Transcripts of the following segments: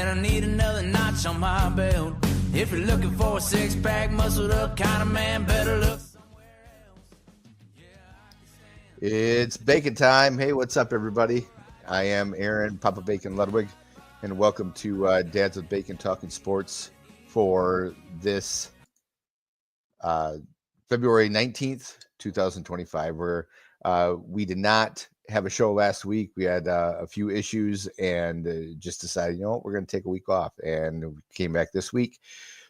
that I need another notch on my belt. If you're looking for a six-pack, muscled up kind of man, better look somewhere else. It's bacon time. Hey, what's up, everybody? I am Aaron Papa Bacon Ludwig, and welcome to Dads with Bacon Talking Sports for this February 19th, 2025, where we did not have a show last week. We had a few issues and just decided, you know what, we're going to take a week off, and we came back this week.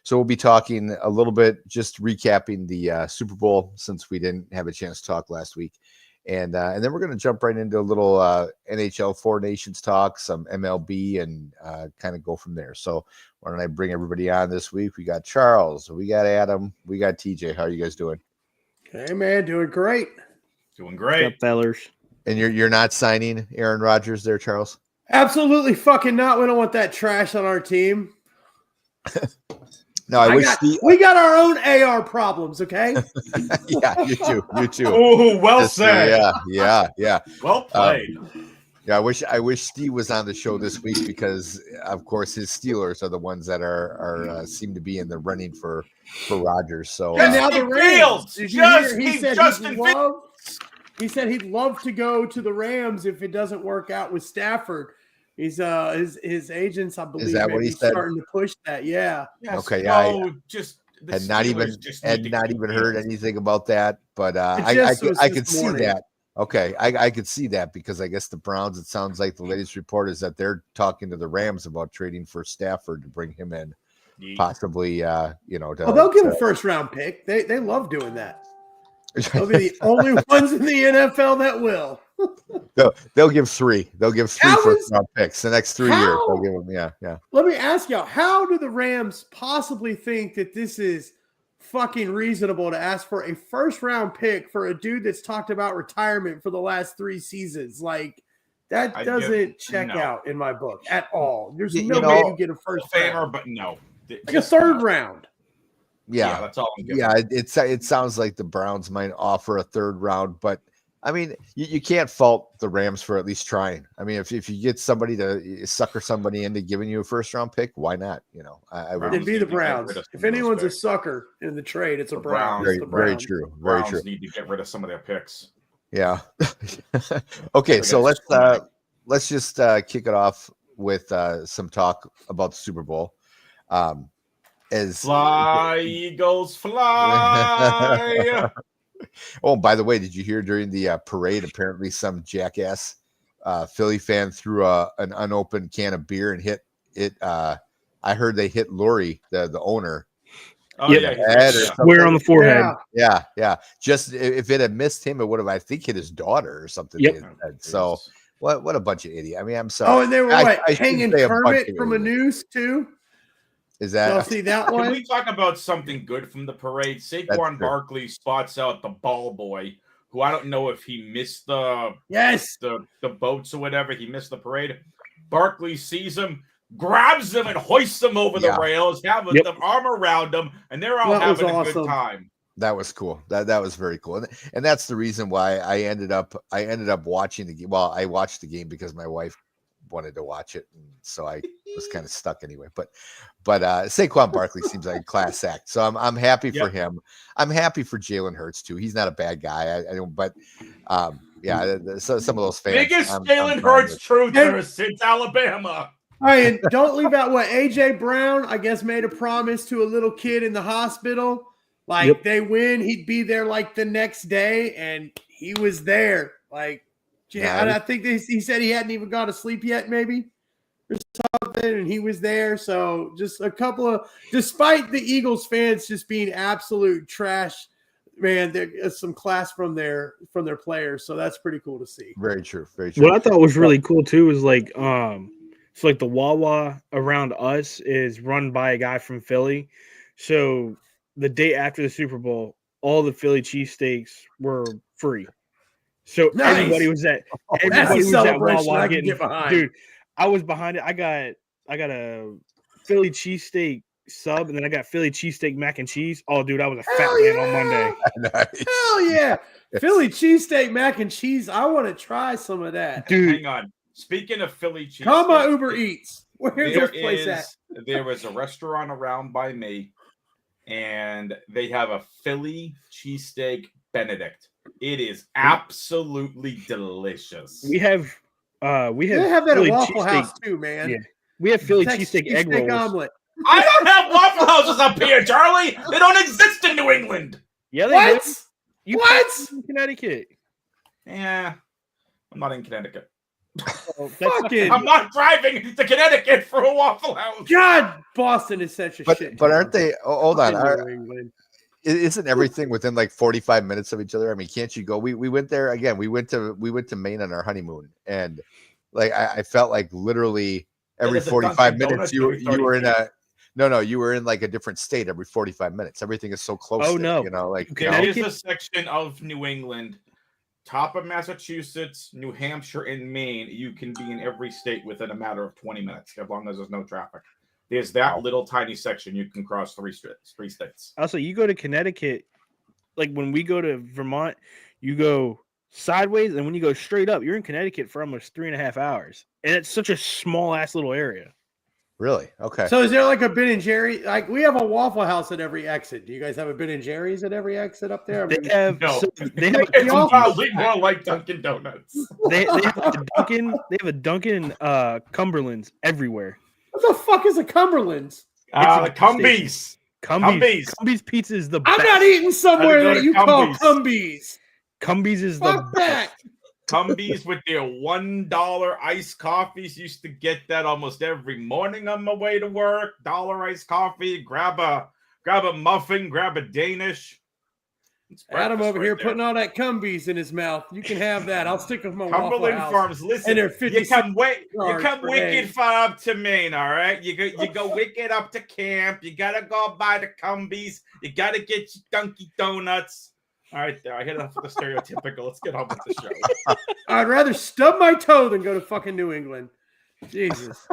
So we'll be talking a little bit, just recapping the Super Bowl since we didn't have a chance to talk last week. And then we're going to jump right into a little NHL Four Nations talk, some MLB, and kind of go from there. So why don't I bring everybody on this week? We got Charles, we got Adam, we got TJ. How are you guys doing? Hey, man, doing great. Doing great. What's up, fellers? And you're not signing Aaron Rodgers there, Charles? Absolutely fucking not. We don't want that trash on our team. No, we got our own AR problems, okay? Yeah, you too. Oh, well said. Yeah. Well played. Yeah, I wish Steve was on the show this week because, of course, his Steelers are the ones that are seem to be in the running for Rodgers. So and now the Rams. He said he'd love to go to the Rams if it doesn't work out with Stafford. He's his agents, I believe, is that what he said? Starting to push that. Yeah. Yes, okay. No, had not even heard anything about that, but I could see that. Okay, I could see that because I guess the Browns. It sounds like the latest report is that they're talking to the Rams about trading for Stafford to bring him in, possibly. They'll give a first round pick. They love doing that. They'll be the only ones in the NFL that will. They'll give three. They'll give three first round picks the next 3 years. They'll give them. Yeah. Let me ask y'all: how do the Rams possibly think that this is fucking reasonable to ask for a first round pick for a dude that's talked about retirement for the last 3 seasons? Like that doesn't check out in my book at all. There's no way you get a first round, but no, like a third round. Yeah, that's all I'm giving. Yeah, it sounds like the Browns might offer a third round, but I mean, you can't fault the Rams for at least trying. I mean, if you get somebody to sucker somebody into giving you a first round pick, why not? I would. It'd be the Browns. If anyone's a sucker in the trade, it's a Browns. Very true. Very true. Need to get rid of some of their picks. Yeah. Okay, so let's just kick it off with some talk about the Super Bowl. As fly, Eagles, fly. Oh, by the way, did you hear during the parade? Apparently, some jackass Philly fan threw an unopened can of beer and hit it. I heard they hit Lori, the owner. Oh yeah, square on the forehead. Yeah. Just if it had missed him, it would have, I think, hit his daughter or something. Yep. So what a bunch of idiots. I mean, I'm sorry. Oh, and they were hanging Kermit from a noose too. Is that? Y'all see that one? Can we talk about something good from the parade? Saquon Barkley spots out the ball boy, who I don't know if he missed the boats or whatever. He missed the parade. Barkley sees him, grabs him, and hoists him over the rails, having the arm around him, and they're all having a good time. That was cool. That was very cool, and that's the reason why I ended up watching the game. Well, I watched the game because my wife wanted to watch it, and so I was kind of stuck anyway. But Saquon Barkley seems like a class act, so I'm happy for him. I'm happy for Jalen Hurts too. He's not a bad guy. I don't, but so some of those fans. Biggest Jalen Hurts truther since Alabama. All right, and don't leave out what AJ Brown, I guess, made a promise to a little kid in the hospital. Like they win, he'd be there like the next day, and he was there. Like. Yeah, and I think he said he hadn't even gone to sleep yet, maybe, or something, and he was there. So just a couple of, despite the Eagles fans just being absolute trash, man, there's some class from their players. So that's pretty cool to see. Very true. Very true. What I thought was really cool too is like, it's like the Wawa around us is run by a guy from Philly. So the day after the Super Bowl, all the Philly cheesesteaks were free. So everybody was at Wawa getting, dude. I was behind it. I got a Philly cheesesteak sub, and then I got Philly cheesesteak mac and cheese. Oh, dude, I was a fat man on Monday. Nice. Hell yeah, Philly cheesesteak mac and cheese. I want to try some of that, dude. Hang on. Speaking of Philly cheesesteak, call my Uber Eats. Where's this place at? There is a restaurant around by me, and they have a Philly cheesesteak Benedict. It is absolutely delicious. They have that Philly at Waffle cheesesteak. House too, man. Yeah. We have Philly cheesesteak egg rolls. Omelet. I don't have Waffle Houses up here, Charlie. They don't exist in New England. Yeah, they What? do. You What? in Connecticut? Yeah, I'm not in Connecticut. Fucking. I'm not driving to Connecticut for a Waffle House. God, Boston is such a shit. But aren't they? Hold on. New England. Isn't everything within like 45 minutes of each other? I mean, can't you go? We went there again. We went to Maine on our honeymoon, and like I felt like literally every 45 minutes you were in a you were in like a different state every 45 minutes. Everything is so close. Oh, there, no. you know, like there is a section of New England, top of Massachusetts, New Hampshire, and Maine. You can be in every state within a matter of 20 minutes, as long as there's no traffic. There's that little tiny section you can cross three states. Also, you go to Connecticut, like when we go to Vermont, you go sideways, and when you go straight up, you're in Connecticut for almost 3.5 hours, and it's such a small ass little area. Really? Okay. So is there like a Ben and Jerry? Like we have a Waffle House at every exit. Do you guys have a Ben and Jerry's at every exit up there? They have No. they have It's probably more like Dunkin' Donuts. they have a Dunkin'. They have a Dunkin' Cumberland's everywhere. What the fuck is a Cumberland's? The Cumbies. Cumbies pizza is the best. I'm not eating somewhere Gotta go that to you call Cumbies. Cumbies. Cumbies is Fuck the that. best. Cumbies with their $1 iced coffees. Used to get that almost every morning on my way to work. $1 iced coffee. Grab a muffin. Grab a Danish. It's Adam breakfast over right here there. putting all that Cumbies in his mouth. You can have that. I'll stick with my Waffle Cumberland House. Farms. Listen, And they're you 56 come yards per wicked day. far up to Maine, all right? You go wicked up to camp. You gotta go by the Cumbies. You gotta get your Dunkin' Donuts. All right, there. I hit enough of the stereotypical. Let's get on with the show. I'd rather stub my toe than go to fucking New England. Jesus.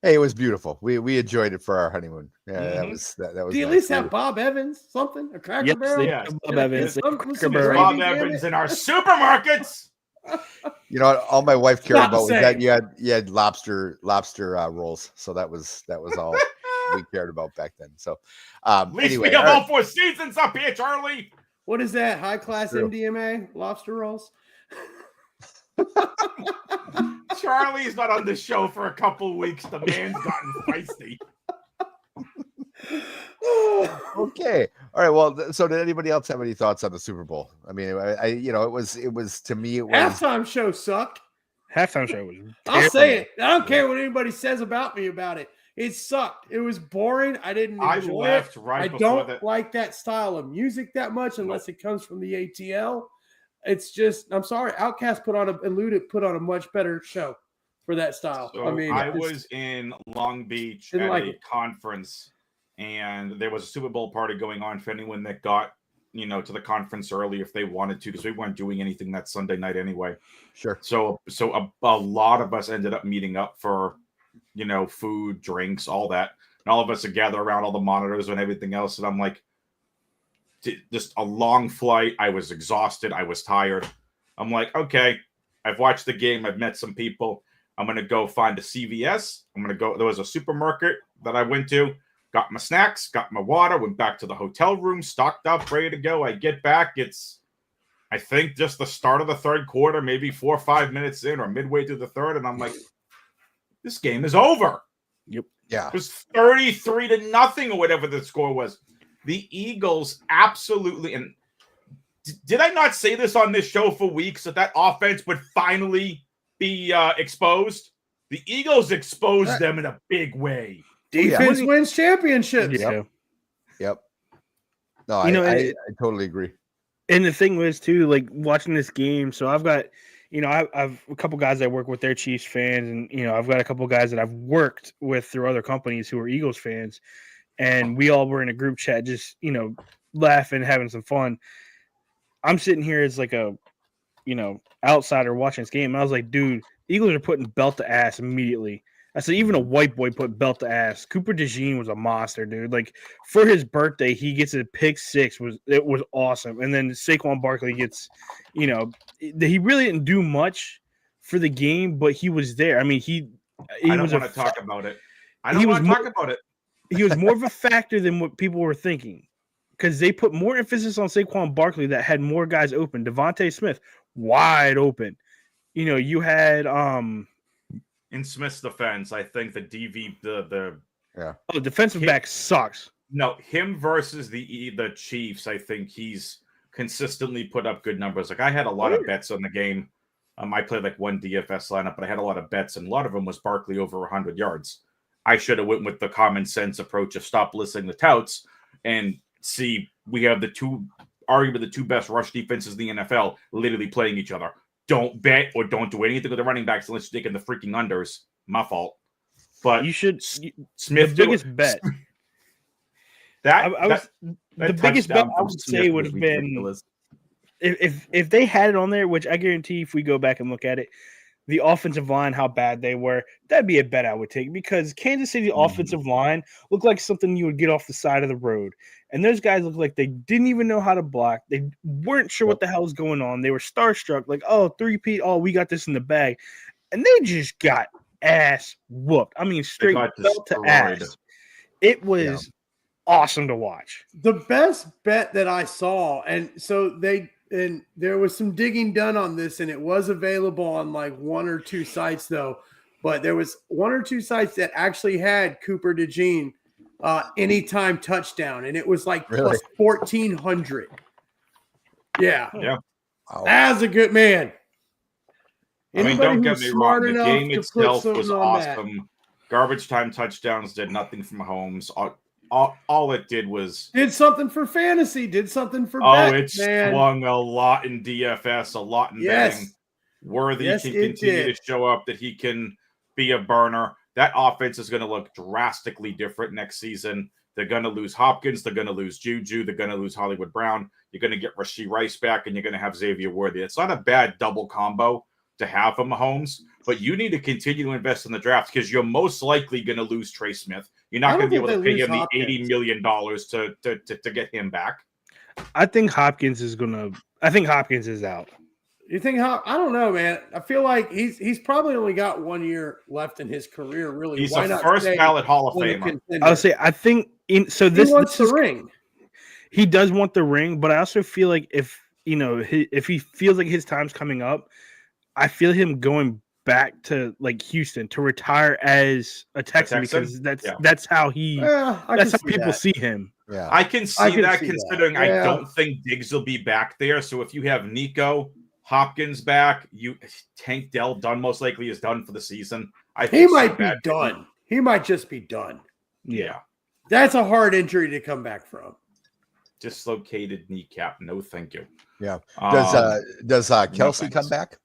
Hey, it was beautiful. We enjoyed it for our honeymoon. Yeah, Mhm. that was. Do you at least have Bob Evans? Something? A Cracker Yes, Barrel? they Yeah. have Bob Evans. They have Cracker Some Barrel. gravy, Bob damn Evans it. in our supermarkets. You know, all my wife cared Not the about was that same. you had lobster rolls. So that was all we cared about back then. So At least anyway, we have all all right. 4 seasons up here, Charlie. What is that? High class True. MDMA? Lobster rolls? Charlie's not on the show for a couple weeks. The man's gotten feisty. Okay. All right. Well, so did anybody else have any thoughts on the Super Bowl? I mean, I it was to me, it was Halftime show sucked. Halftime show was. I'll say it. I don't care what anybody says about me about it. It sucked. It was boring. I didn't I enjoy left it. right I before don't that. like that style of music that much unless it comes from the ATL. It's just, I'm sorry, Outkast put on a much better show for that style. So I mean, I it's- was in Long Beach Didn't at like a it. conference, and there was a Super Bowl party going on for anyone that got, to the conference early if they wanted to, because we weren't doing anything that Sunday night anyway. sure. So a lot of us ended up meeting up for, food, drinks, all that. And all of us would gather around all the monitors and everything else. And I'm like, just a long flight. I was exhausted. I was tired. I'm like, okay, I've watched the game. I've met some people. I'm going to go find a CVS. There was a supermarket that I went to, got my snacks, got my water, went back to the hotel room, stocked up, ready to go. I get back. It's, I think, just the start of the third quarter, maybe 4 or 5 minutes in or midway through the third. And I'm like, this game is over. Yeah. It was 33-0 or whatever the score was. The Eagles absolutely, and did I not say this on this show for weeks that offense would finally be exposed? The Eagles exposed them in a big way. defense wins championships. Yeah. Yep. No, I I totally agree. And the thing was too, like watching this game. So I've got, I've a couple guys I work with, they're Chiefs fans, and I've got a couple guys that I've worked with through other companies who are Eagles fans, and we all were in a group chat, just laughing, having some fun. I'm sitting here as like a, outsider watching this game, and I was like, dude, Eagles are putting belt to ass immediately. I said, even a white boy put belt to ass. Cooper DeJean was a monster, dude. Like for his birthday, he gets a pick six. It was awesome. And then Saquon Barkley gets, he really didn't do much for the game, but he was there. I mean, I don't want to talk about it. I don't want to talk about it. He was more of a factor than what people were thinking, because they put more emphasis on Saquon Barkley that had more guys open. Devontae Smith wide open. You had in Smith's defense, I think the defensive back sucks. No, him versus the Chiefs, I think he's consistently put up good numbers. Like I had a lot of bets on the game. I played like one DFS lineup, but I had a lot of bets, and a lot of them was Barkley over 100 yards. I should have went with the common sense approach of stop listening to touts and see we have arguably the two best rush defenses in the NFL literally playing each other. Don't bet or don't do anything with the running backs unless you're taking the freaking unders. My fault. But you should Smith the biggest bet. The biggest bet I would say would have been if they had it on there, which I guarantee if we go back and look at it, the offensive line, how bad they were, that'd be a bet I would take, because Kansas City offensive line looked like something you would get off the side of the road. And those guys looked like they didn't even know how to block. They weren't sure what the hell was going on. They were starstruck, like, oh, 3-peat, oh, we got this in the bag. And they just got ass whooped. I mean, straight belt to ass. It was awesome to watch. The best bet that I saw, and there was some digging done on this, and it was available on like one or two sites though. But there was one or two sites that actually had Cooper DeJean anytime touchdown, and it was like plus 1,400. Yeah. Wow. That's a good man. I mean, don't get me wrong. The game itself was awesome. Garbage time touchdowns did nothing from Mahomes. All it did was did something for fantasy, did something for it swung a lot in DFS, a lot in betting. Worthy can continue to show up that he can be a burner. That offense is going to look drastically different next season. They're going to lose Hopkins. They're going to lose Juju. They're going to lose Hollywood Brown. You're going to get Rashee Rice back, and you're going to have Xavier Worthy. It's not a bad double combo to have for Mahomes, but you need to continue to invest in the draft, because you're most likely going to lose Trey Smith. You're not going to be able to pay him the $80 million to get him back. I think Hopkins is out. You think I don't know, man. I feel like he's probably only got 1 year left in his career. Really, he's a first ballot Hall of Famer. I'll say I think he wants the ring. He does want the ring, but I also feel like if he feels like his time's coming up, I feel him going back to like Houston to retire as a Texan, because that's how people see him. Yeah, I can see that considering I don't think Diggs will be back there. So if you have Nico Hopkins back, Tank Dell done most likely is done for the season. He might be done. He might just be done. Yeah, that's a hard injury to come back from. Dislocated kneecap. No, thank you. Yeah. Does Kelsey come back?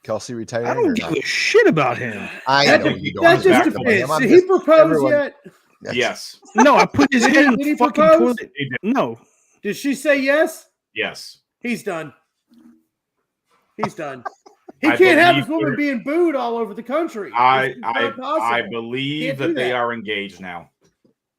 Kelsey retired? I don't give a shit about him. I know you don't. That just depends. Did he propose yet? Yes. No, I put his head in the fucking toilet. No. Did she say yes? Yes. He's done. He's done. He can't have his woman being booed all over the country. I believe that they are engaged now.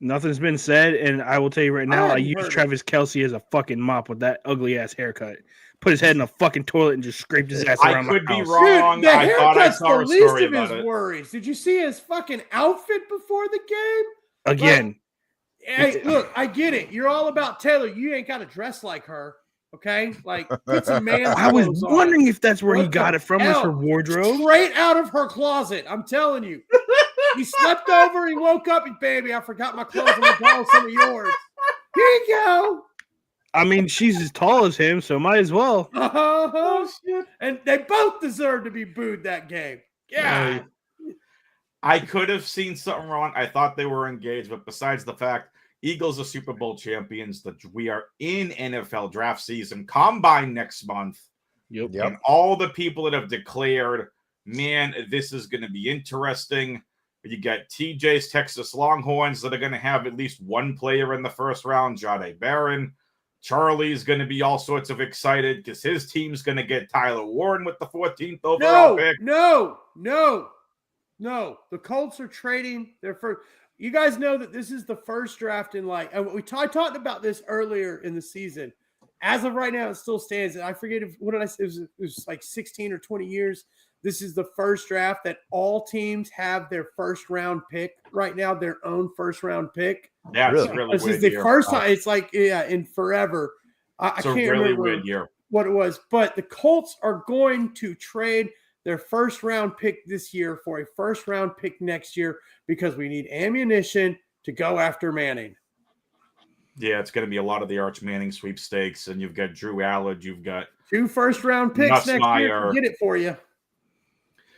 Nothing's been said, and I will tell you right now, I use Travis Kelce as a fucking mop with that ugly ass haircut. Put his head in a fucking toilet and just scraped his ass around my house. I could be wrong. Dude, I thought I saw a story about it. Worries. Did you see his fucking outfit before the game? Again. Hey, look, I get it. You're all about Taylor. You ain't got to dress like her. Okay? Like, put some man. I was wondering if that's where he got it from, was her wardrobe. Straight out of her closet. I'm telling you. He slept over. He woke up and, baby, I forgot my clothes. I'm going to borrow some of yours. Here you go. I mean, she's as tall as him, so might as well. Oh, shit. And they both deserve to be booed that game. Yeah. I could have seen something wrong. I thought they were engaged, but besides the fact Eagles are Super Bowl champions, we are in NFL draft season, combine next month. Yep. And all the people that have declared, man, this is going to be interesting. You got TJ's Texas Longhorns that are going to have at least one player in the first round, Jahdae Barron. Charlie's going to be all sorts of excited because his team's going to get Tyler Warren with the 14th overall pick. No. The Colts are trading their first. You guys know that this is the first draft in I talked about this earlier in the season. As of right now, it still stands. And I forget what did I say? It was like 16 or 20 years. this is the first draft that all teams have their first round pick right now, their own first round pick. Yeah, it's really this weird is the year. first time. It's like, in forever. I can't remember weird year. what it was, but the Colts are going to trade their first round pick this year for a first round pick next year because we need ammunition to go after Manning. Yeah, it's going to be a lot of the Arch Manning sweepstakes, and you've got Drew Allard, you've got 2 first round picks next year. Get it for you.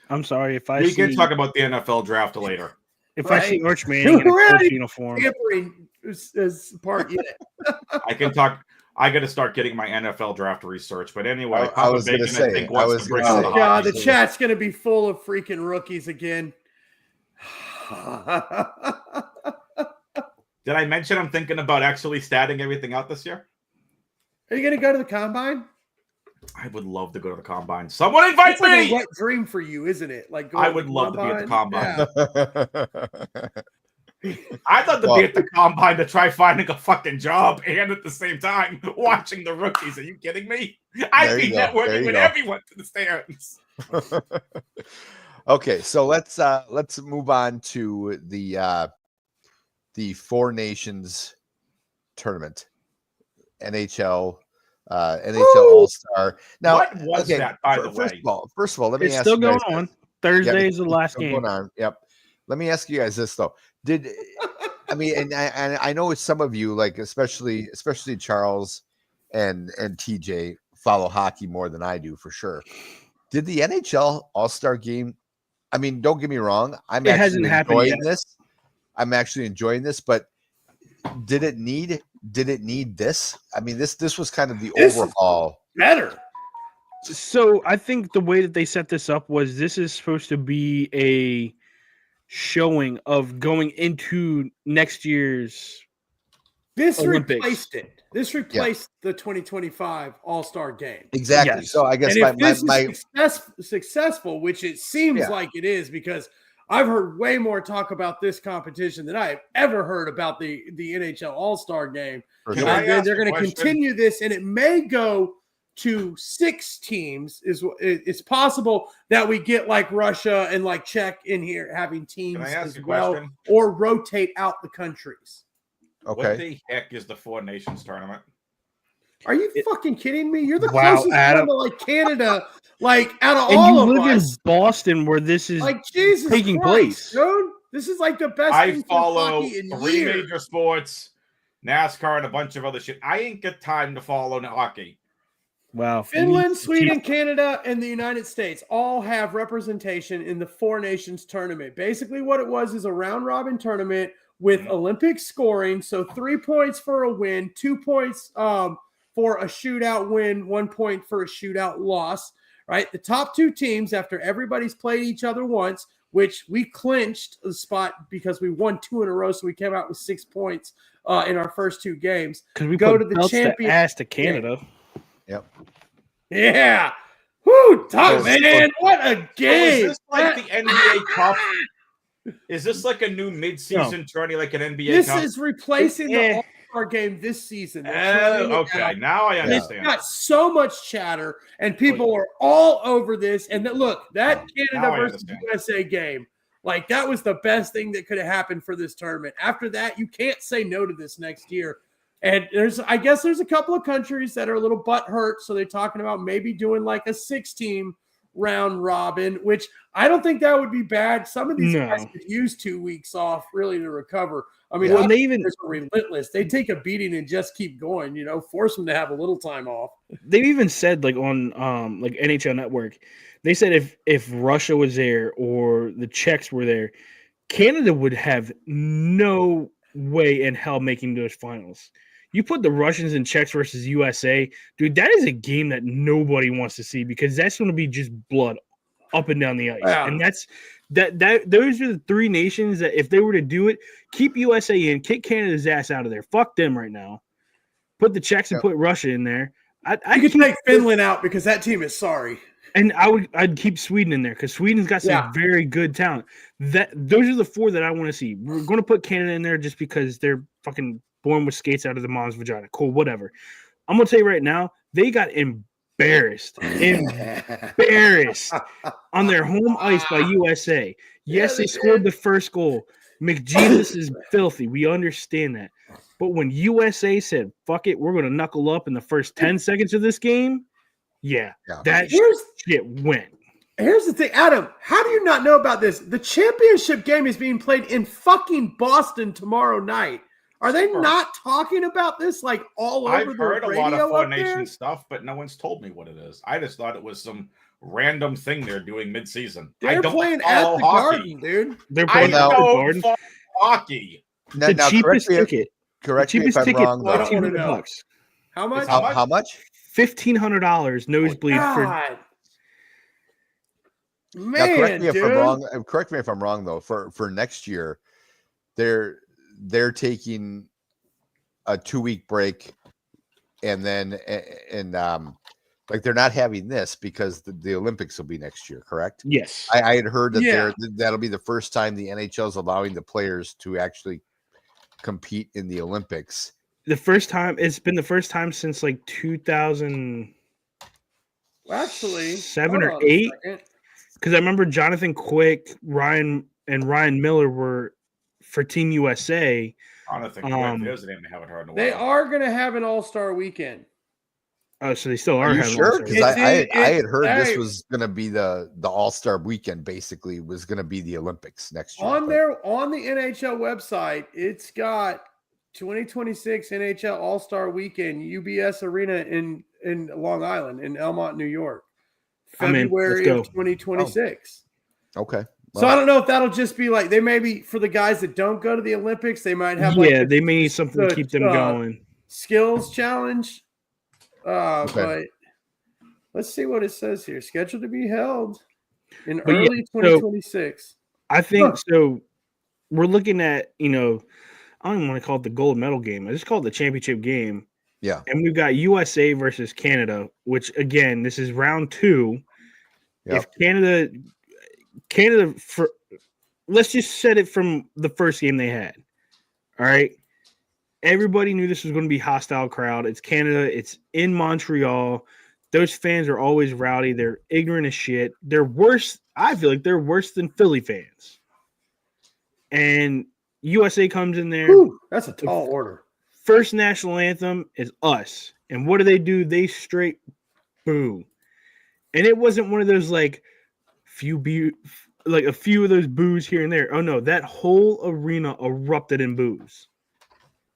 I'm sorry if we can talk about the NFL draft later. If I see Arch Manning in a Colts uniform, is part yet. I can talk. I got to start getting my NFL draft research. But anyway, I was going to say, God, the chat's going to be full of freaking rookies again. Did I mention I'm thinking about actually statting everything out this year? Are you going to go to the combine? I would love to go to the combine. Someone invite me. Like a wet dream for you, isn't it? Like I would love to be at the combine. Yeah. I'd love to be at the combine to try finding a fucking job and at the same time watching the rookies. Are you kidding me? I'd be networking with everyone to the stands. Okay, so let's move on to the Four Nations tournament, NHL All-Star. Now, what was that, by the way? First of all, let me ask it's still you guys going on. Thursday is the last game. Going on. Yep. Let me ask you guys this though. And I know some of you, like especially Charles and TJ, follow hockey more than I do for sure. Did the NHL All-Star game? I mean, don't get me wrong. I'm actually enjoying this, but did it need this? I mean, this was kind of the overhaul. Better. So I think the way that they set this up was this is supposed to be a showing of going into next year's Olympics. Replaced it. This replaced the 2025 All-Star game. Exactly. Yes. So I guess is successful, which it seems like it is, because I've heard way more talk about this competition than I have ever heard about the NHL All-Star game. They're going to continue this, and it may go to 6 teams. It's possible that we get like Russia and like Czech in here having teams as well, or rotate out the countries. Okay. What the heck is the Four Nations tournament? Are you fucking kidding me? You're the closest one to like Canada, like out of all of us. And you live in Boston, where this is like Jesus taking Christ, place. Dude, this is like the best. I follow 3 major sports, NASCAR, and a bunch of other shit. I ain't got time to follow hockey. Wow. Finland, Sweden, Canada, and the United States all have representation in the Four Nations tournament. Basically, what it was is a round-robin tournament with Olympic scoring. So 3 points for a win, 2 points for a shootout win, 1 point for a shootout loss, right? The top 2 teams, after everybody's played each other once, which we clinched the spot because we won 2 in a row, so we came out with 6 points in our first 2 games. Because we go to the champion ass to Canada. Yep. Yeah. Whoo, man. What a game. So is this like the NBA Cup? Is this like a new mid-season tourney, like an NBA Cup? This is replacing the All-Star game this season. Okay, now I understand. It's got so much chatter, and people are all over this. And look, that Canada versus USA game, like that was the best thing that could have happened for this tournament. After that, you can't say no to this next year. And I guess there's a couple of countries that are a little butthurt, so they're talking about maybe doing like a 6-team round robin, which I don't think that would be bad. Some of these guys could use 2 weeks off really to recover. I mean, they are relentless. They take a beating and just keep going, force them to have a little time off. They've even said like on like NHL Network, they said if Russia was there or the Czechs were there, Canada would have no way in hell making those finals. You put the Russians and Czechs versus USA, dude, that is a game that nobody wants to see, because that's going to be just blood up and down the ice. Yeah. And those are the 3 nations that if they were to do it, keep USA in, kick Canada's ass out of there. Fuck them right now. Put the Czechs and put Russia in there. I could take Finland out because that team is sorry. And I'd keep Sweden in there because Sweden's got some very good talent. Those are the 4 that I want to see. We're going to put Canada in there just because they're fucking born with skates out of the mom's vagina. Cool, whatever. I'm going to tell you right now, they got embarrassed on their home ice by USA. Yes, they scored the first goal. McJesus is filthy. We understand that. But when USA said, fuck it, we're going to knuckle up in the first 10 seconds of this game, that shit went. Here's the thing, Adam, how do you not know about this? The championship game is being played in fucking Boston tomorrow night. Are they not talking about this like all over the radio? I've heard a lot of Four Nation stuff, but no one's told me what it is. I just thought it was some random thing they're doing mid-season. They're playing at the Garden, dude. They're playing at the Garden. Hockey. The cheapest ticket. Correct me if I'm wrong, though. $1,500. How much? How much? $1,500 nosebleed for. Man, now, correct me if I'm wrong. Correct me if I'm wrong, though. For next year, they're taking a 2-week break, and then like they're not having this because the Olympics will be next year. Correct? Yes, I had heard that that'll be the first time the NHL is allowing the players to actually compete in the Olympics. It's been the first time since like 2000. Well, actually, 7 or 8. Because I remember Jonathan Quick, Ryan Miller were for Team USA. Jonathan Quick doesn't even have it hard in a while. They are going to have an All-Star weekend. Oh, so they still are having sure? Because I had heard this was going to be the All-Star weekend. Basically, was going to be the Olympics next year. On the NHL website, it's got 2026 NHL All-Star Weekend, UBS Arena in Long Island, in Elmont, New York, February of 2026. Oh. Okay. So I don't know if that'll just be like they maybe for the guys that don't go to the Olympics, they might have they may need something to keep them going. Skills challenge. But let's see what it says here. Scheduled to be held in early 2026. I think so. We're looking at, I don't even want to call it the gold medal game. I just call it the championship game. Yeah. And we've got USA versus Canada, which again, this is round 2. Yep. If Canada let's just set it from the first game they had. All right. Everybody knew this was going to be a hostile crowd. It's Canada. It's in Montreal. Those fans are always rowdy. They're ignorant as shit. They're worse. I feel like they're worse than Philly fans. And USA comes in there. Ooh, that's a tall order. First national anthem is us. And what do? They straight boo. And it wasn't one of those like a few of those boos here and there. Oh no, that whole arena erupted in boos.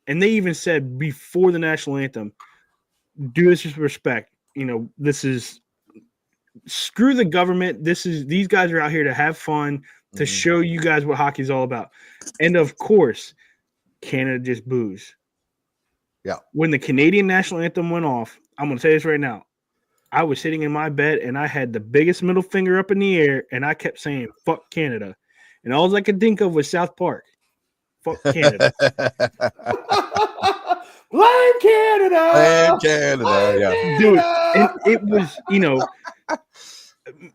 And they even said before the national anthem, do this with respect. This is screw the government. These guys are out here to have fun, to show you guys what hockey's all about. And of course, Canada just boos. Yeah. When the Canadian national anthem went off, I'm going to say this right now. I was sitting in my bed and I had the biggest middle finger up in the air and I kept saying, fuck Canada. And all I could think of was South Park. Fuck Canada. Blame Canada. Blame Canada. Yeah. Dude, and it was,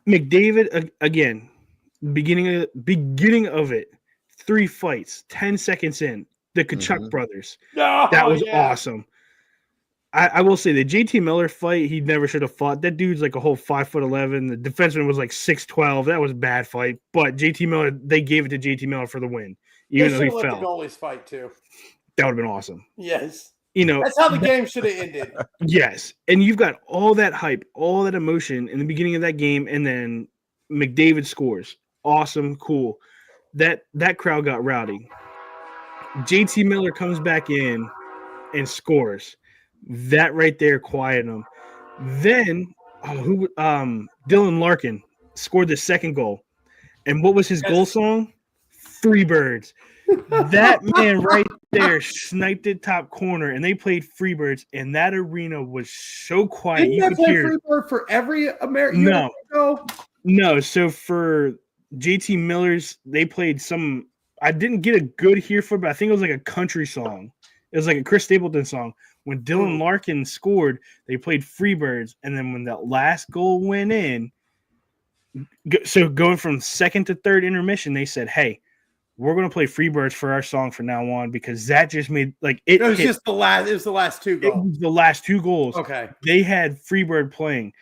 McDavid again, beginning of it, 3 fights, 10 seconds in, the Kachuk brothers. That was awesome. I will say the JT Miller fight, he never should have fought. That dude's like a whole 5'11". The defenseman was like 6'12". That was a bad fight. But JT Miller, they gave it to JT Miller for the win. Even though he fell. The goalies fight too. That would have been awesome. Yes. That's how the game should have ended. Yes. And you've got all that hype, all that emotion in the beginning of that game, and then McDavid scores. Awesome, cool. That crowd got rowdy. JT Miller comes back in and scores. That right there quieted them. Then Dylan Larkin scored the second goal. And what was his goal song? Free Birds. That man right there sniped it top corner, and they played Free Birds, and that arena was so quiet. Didn't they play Free Bird for every American? No. So for JT Miller's, they played some. I didn't get a good hear for it, but I think it was like a country song. It was like a Chris Stapleton song. When Dylan Larkin scored, they played Free Birds, and then when that last goal went in, so going from second to third intermission, they said, "Hey, we're going to play Freebirds for our song from now on because that just made like it. It was just the last. It was the last two goals. It was the last two goals. Okay. They had Freebird playing.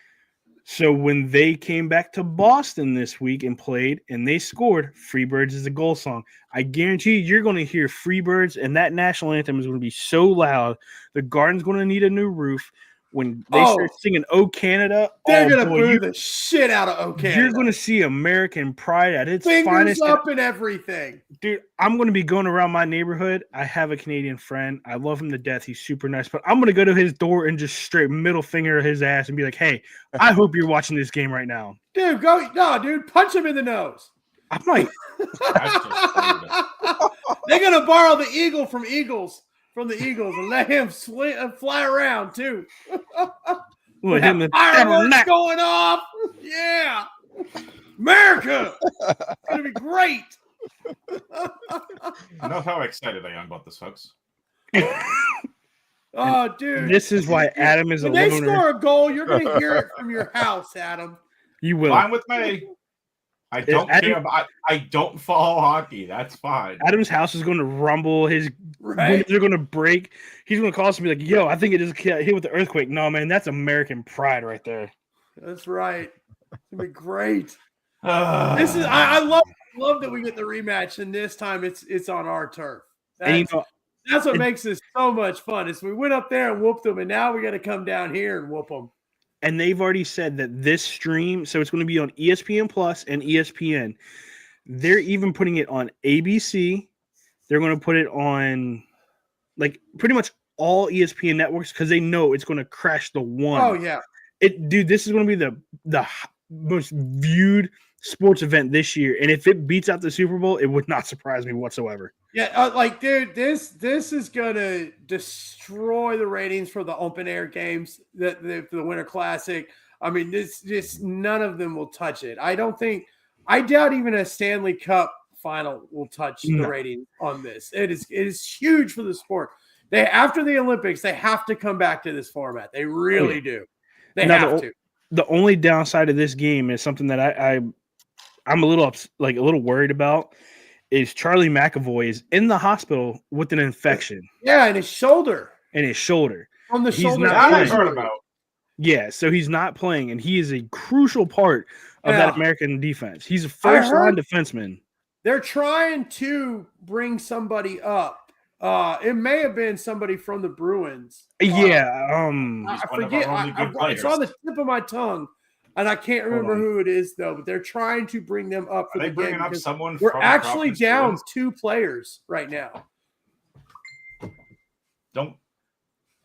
So when they came back to Boston this week and played and they scored, Freebirds is a goal song. I guarantee you're going to hear Freebirds, and that national anthem is going to be so loud. The Garden's going to need a new roof. When they start singing "Oh Canada," they're gonna boo the shit out of "Oh Canada." You're gonna see American pride at its Fingers finest. Up and everything, dude. I'm gonna be going around my neighborhood. I have a Canadian friend. I love him to death. He's super nice, but I'm gonna go to his door and just straight middle finger his ass and be like, "Hey, I hope you're watching this game right now, dude. Dude, punch him in the nose." I might. They're gonna borrow the eagle from the Eagles and let him fly around too. Fireworks going off. Yeah. America. It's going to be great. You know how excited I am about this, folks. Oh, dude. This is why Adam is a loner. When they score a goal, you're going to hear it from your house, Adam. You will. Fine with me. I don't care about. I don't follow hockey. That's fine. Adam's house is going to rumble. His windows are going to break. He's going to call us and be like, "Yo, I think it just got hit with the earthquake." No, man, that's American pride right there. That's right. It's gonna be great. This is. I love that we get the rematch, and this time it's on our turf. That's what makes this so much fun. Is we went up there and whooped them, and now we got to come down here and whoop them. And they've already said that this stream, so it's going to be on ESPN Plus and ESPN. They're even putting it on ABC. They're going to put it on, like, pretty much all ESPN networks because they know it's going to crash the one. Oh, yeah. Dude, this is going to be the most viewed sports event this year. And if it beats out the Super Bowl, it would not surprise me whatsoever. Yeah, dude, this is gonna destroy the ratings for the open air games, the Winter Classic. I mean, this none of them will touch it. I doubt even a Stanley Cup final will touch the rating on this. It is huge for the sport. After the Olympics, they have to come back to this format. They really do. They have to. The only downside of this game is something that I'm a little worried about. Is Charlie McAvoy is in the hospital with an infection. Yeah, in his shoulder. On the shoulder. I've heard about. Yeah, so he's not playing, and he is a crucial part of that American defense. He's a first-line defenseman. They're trying to bring somebody up. It may have been somebody from the Bruins. I forget. It's on the tip of my tongue. And I can't remember who it is, though, but they're trying to bring them up for the game. Up someone we're actually down 2 players right now.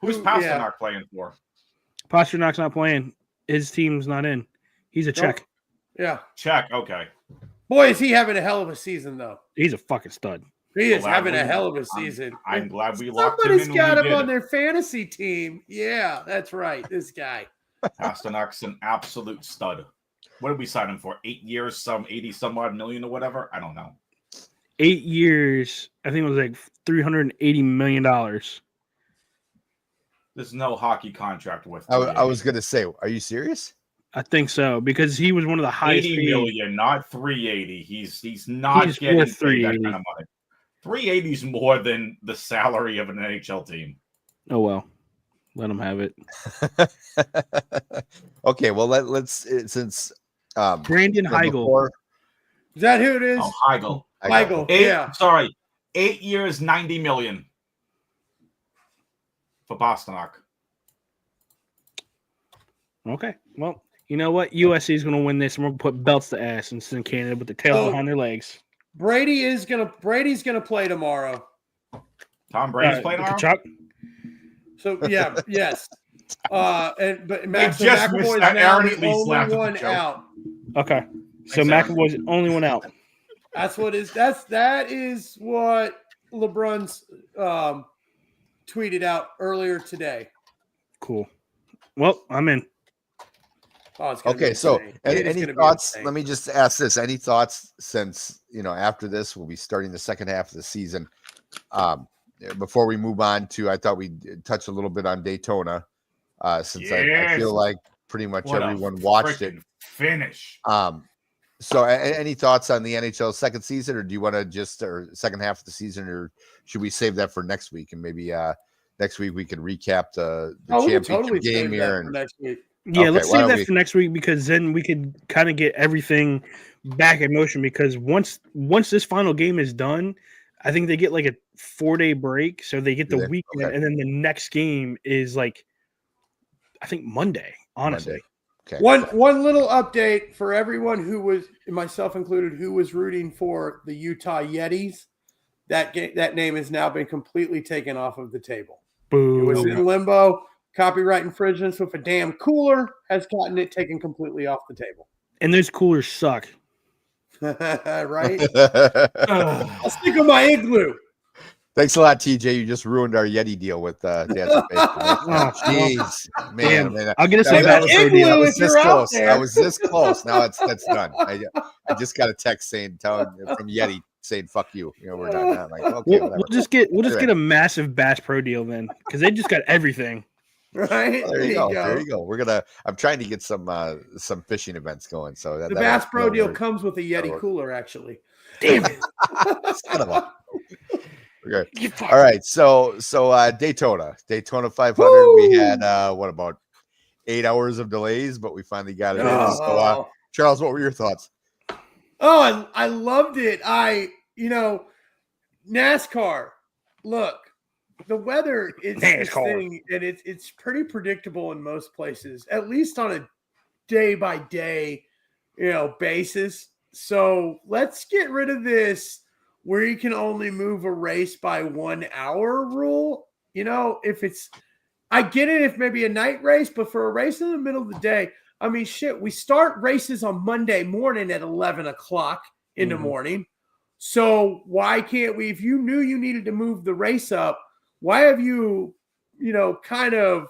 Who's Pasternak playing for? Pasternak's not playing. His team's not in. He's a Czech. Yeah. Czech, okay. Boy, is he having a hell of a season, though. He's a fucking stud. He is having a hell of a season. I'm glad we locked him in. Somebody's got him on their fantasy team. Yeah, that's right. This guy. Pasternak's an absolute stud. What did we sign him for? 8 years, some 80-some odd million or whatever? I don't know. 8 years. I think it was like $380 million. There's no hockey contract with. I was going to say, are you serious? I think so because he was one of the highest. 80 million, not 380. He's not getting that kind of money. 380 is more than the salary of an NHL team. Oh well. Let them have it. Okay, well let's since Brandon Heigl. Is that who it is? Oh, Heigl. Heigl. Sorry, 8 years, $90 million for Pasternak. Okay, well, you know what? USC is going to win this, and we're going to put belts to ass and send Canada with the tail behind their legs. Brady's gonna play tomorrow. Tom Brady's playing tomorrow. Chuck? So yes. But Max just McAvoy is now the only one out. Okay. So McAvoy's the only one out. That is what LeBron's tweeted out earlier today. Cool. Well, I'm in. Okay, so any thoughts? Let me just ask this. Any thoughts since, after this, we'll be starting the second half of the season. Before we move on to, I thought we'd touch a little bit on Daytona, since I feel like pretty much everyone watched it. Finish. So, any thoughts on the NHL second season, or do you want to or second half of the season, or should we save that for next week? And maybe next week we can recap the championship game here and next week. Yeah, okay, let's save that for next week, because then we could kind of get everything back in motion. Because once this final game is done, I think they get like a 4-day break, so they get the weekend, and then the next game is like, I think Monday. Honestly. Okay. One little update for everyone who was, myself included, who was rooting for the Utah Yetis. That name has now been completely taken off of the table. Boo. It was in limbo. Copyright infringements with a damn cooler has gotten it taken completely off the table. And those coolers suck. Right? I'll stick with my igloo. Thanks a lot, TJ. You just ruined our Yeti deal with Dad's jeez, man. I'll get us a Bass Pro deal. I was this close. I was this close. Now that's done. I just got a text from Yeti saying "fuck you." We're done. I'm like, okay, we'll just get a massive Bass Pro deal then, because they just got everything. Right. There you go. There you go. I'm trying to get some fishing events going. So the Bass Pro deal comes with a Yeti cooler, actually. Damn it. Son of a. Okay. All right. So Daytona 500. Woo! We had about 8 hours of delays, but we finally got it in. So Charles, what were your thoughts? Oh, I loved it. NASCAR. Look, the weather is this thing, and it's pretty predictable in most places, at least on a day by day, basis. So let's get rid of this where you can only move a race by 1 hour rule. I get it if maybe a night race, but for a race in the middle of the day, I mean, shit, we start races on Monday morning at 11 o'clock in the morning. So why can't we, if you knew you needed to move the race up, why have you, kind of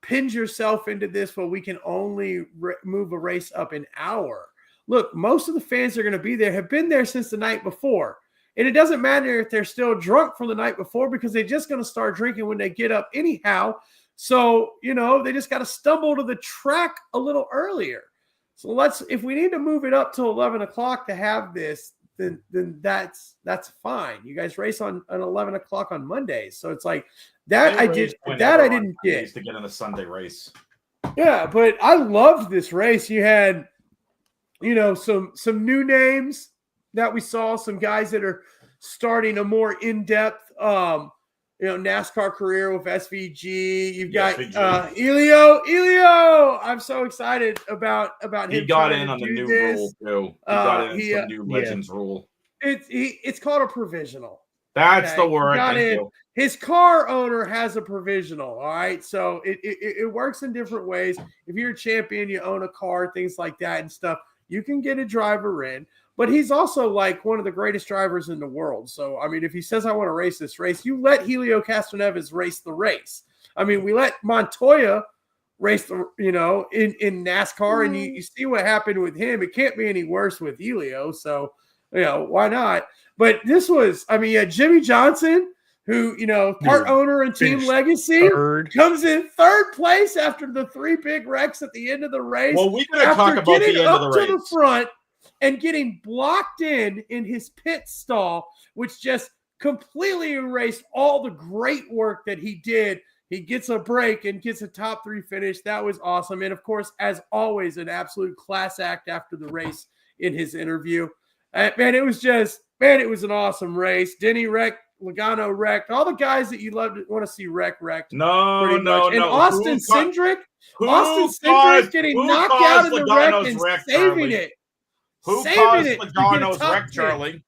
pinned yourself into this where we can only move a race up an hour? Look, most of the fans that are going to be there have been there since the night before. And it doesn't matter if they're still drunk from the night before, because they're just going to start drinking when they get up anyhow. So, they just got to stumble to the track a little earlier. So if we need to move it up to 11 o'clock to have this, then that's fine. You guys race on 11 o'clock on Mondays. So it's like that. I didn't get to get in a Sunday race. Yeah, but I loved this race. You had, some new names that we saw, some guys that are starting a more in-depth, NASCAR career with SVG. You've got Elio. I'm so excited about him. He got in on the new rule too. He got in some new Legends rule. It's called a provisional. That's the word. Thank you. His car owner has a provisional. All right, so it works in different ways. If you're a champion, you own a car, things like that and stuff. You can get a driver in. But he's also like one of the greatest drivers in the world. So, I mean, if he says, I want to race this race, you let Helio Castroneves race the race. I mean, we let Montoya race in NASCAR, and you see what happened with him. It can't be any worse with Helio. So, why not? But this was, Jimmy Johnson, who, part owner and team legacy, comes in third place after the 3 big wrecks at the end of the race. Well, we're going to talk about the end of the race. To the front, and getting blocked in his pit stall, which just completely erased all the great work that he did. He gets a break and gets a top 3 finish. That was awesome. And, of course, as always, an absolute class act after the race in his interview. It was an awesome race. Denny wrecked. Logano wrecked. All the guys that you want to see wrecked. No. And Austin Cindric getting knocked out in the wreck and saving it. Who caused Logano's wreck, Charlie?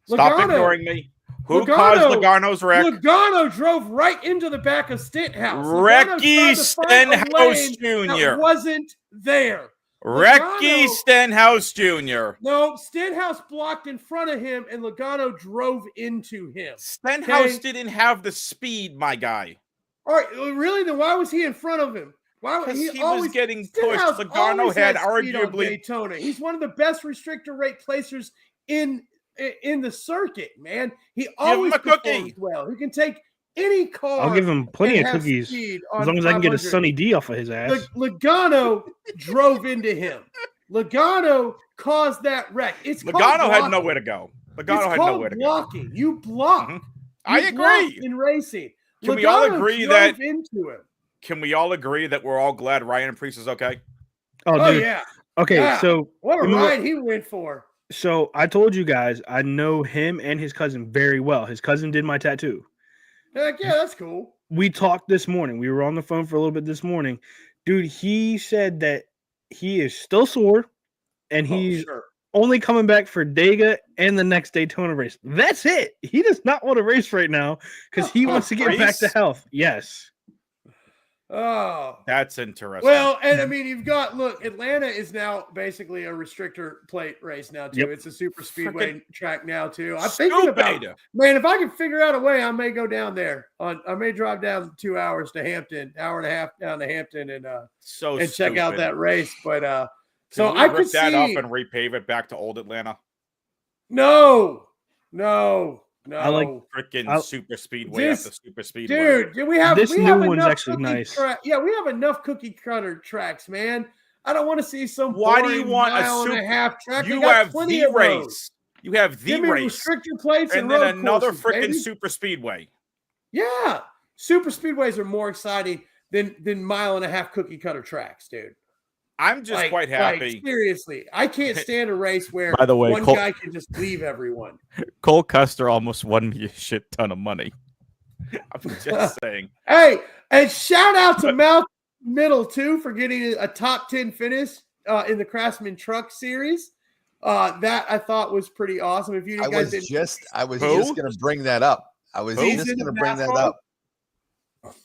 Stop ignoring me. Who caused Logano's wreck? Logano drove right into the back of Stenhouse. Recky Stenhouse Jr. wasn't there. Recky Stenhouse Jr. No, Stenhouse blocked in front of him, and Logano drove into him. Stenhouse didn't have the speed, my guy. All right, really? Then why was he in front of him? Because he was getting pushed. Logano had arguably Daytona. He's one of the best restrictor rate placers in the circuit, man. He always performs well. He can take any car. I'll give him plenty of cookies as long as I can get a Sunny D off of his ass. Logano drove into him. Logano caused that wreck. Logano had nowhere to go. Logano had nowhere to blocking. go. You block. Mm-hmm. I agree. In racing. Can we all agree that into it? Can we all agree that we're all glad Ryan Preece is okay? Oh yeah. Okay, yeah. So what a ride he went for. So I told you guys I know him and his cousin very well. His cousin did my tattoo. Heck yeah, that's cool. We talked this morning. We were on the phone for a little bit this morning. Dude, he said that he is still sore and he's only coming back for Dega and the next Daytona race. That's it. He does not want to race right now because he wants to get back to health. Yes. Oh, that's interesting. Well, and I mean, Atlanta is now basically a restrictor plate race now too. Yep. It's a super speedway track now too. I'm thinking about man, if I can figure out a way, I may go down there. I may drive down 2 hours to Hampton, hour and a half down to Hampton, and check out that race. But so I could rip that up and repave it back to old Atlanta. No. I like freaking super speedway after super speedway. Dude, we have this new one's actually nice. We have enough cookie cutter tracks, man. I don't want to see some. Why do you want a half track? You have the race. You have the race. Restrictor plates and then another freaking super speedway. Yeah, super speedways are more exciting than mile and a half cookie cutter tracks, dude. I'm just quite happy. Seriously, I can't stand a race where by the way, one guy can just leave everyone. Cole Custer almost won me a shit ton of money. I'm just saying. Hey, and shout out to Malcolm Middle too for getting a top 10 finish in the Craftsman Truck Series. That I thought was pretty awesome. If you guys I was just going to bring that up.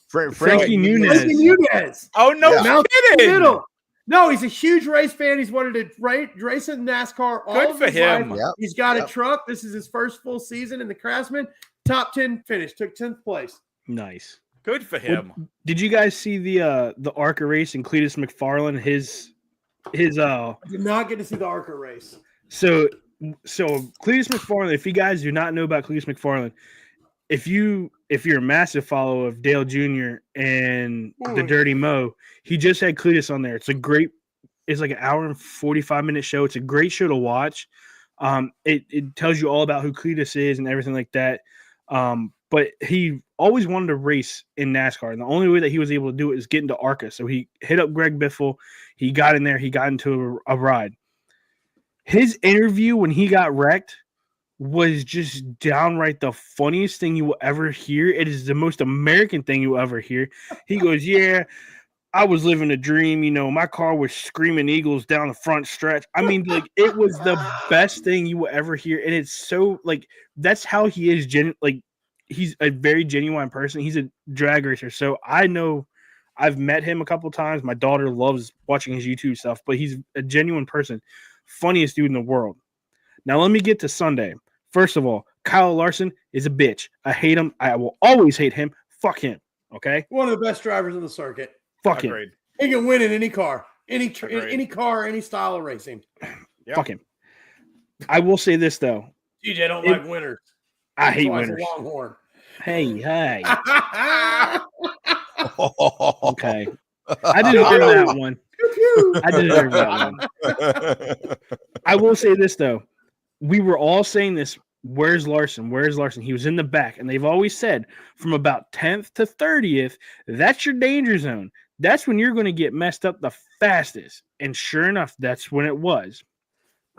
Frankie Muniz. Oh no, kidding. Middle. No, he's a huge race fan. He's wanted to race in NASCAR all of his life. Yep. He's got a truck. This is his first full season in the Craftsman. Top 10 finish. Took 10th place. Nice. Good for him. Well, did you guys see the ARCA race and Cletus McFarland? I did not get to see the ARCA race. So Cletus McFarland, if you guys do not know about Cletus McFarland, if you're a massive follower of Dale Jr. and the Dirty Mo, he just had Cletus on there. It's like an hour and 45-minute show. It's a great show to watch. It tells you all about who Cletus is and everything like that. But he always wanted to race in NASCAR, and the only way that he was able to do it is get into ARCA. So he hit up Greg Biffle. He got in there. He got into a ride. His interview when he got wrecked was just downright the funniest thing you will ever hear. It is the most American thing you will ever hear. He goes, yeah, I was living a dream. You know, my car was screaming Eagles down the front stretch. I mean, like, it was the best thing you will ever hear. And it's so, like, that's how he is. He's a very genuine person. He's a drag racer. So I know I've met him a couple times. My daughter loves watching his YouTube stuff, but he's a genuine person. Funniest dude in the world. Now, let me get to Sunday. First of all, Kyle Larson is a bitch. I hate him. I will always hate him. Fuck him. Okay? One of the best drivers in the circuit. Fuck him. He can win in any car. Any car, any style of racing. Yep. Fuck him. I will say this, though. TJ don't like winners. I hate winners. Longhorn. Hey. Okay. I didn't hear that one. I didn't hear that one. I will say this, though. We were all saying this. Where's Larson? Where's Larson? He was in the back. And they've always said from about 10th to 30th, that's your danger zone. That's when you're going to get messed up the fastest. And sure enough, that's when it was.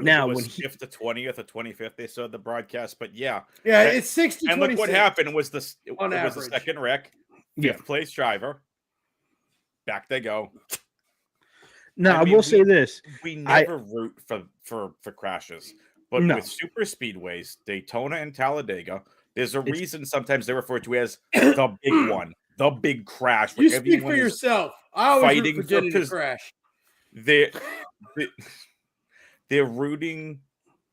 Now, when 5th to 20th or 25th, they saw the broadcast. But yeah, it's 60. And look what happened was the second wreck, fifth place driver. Back they go. Now, I will say this: we never root for crashes, but with super speedways, Daytona and Talladega, there's a reason sometimes they're referred to as the big one, the big crash. You speak for yourself. I always root for Jenny to crash. They're rooting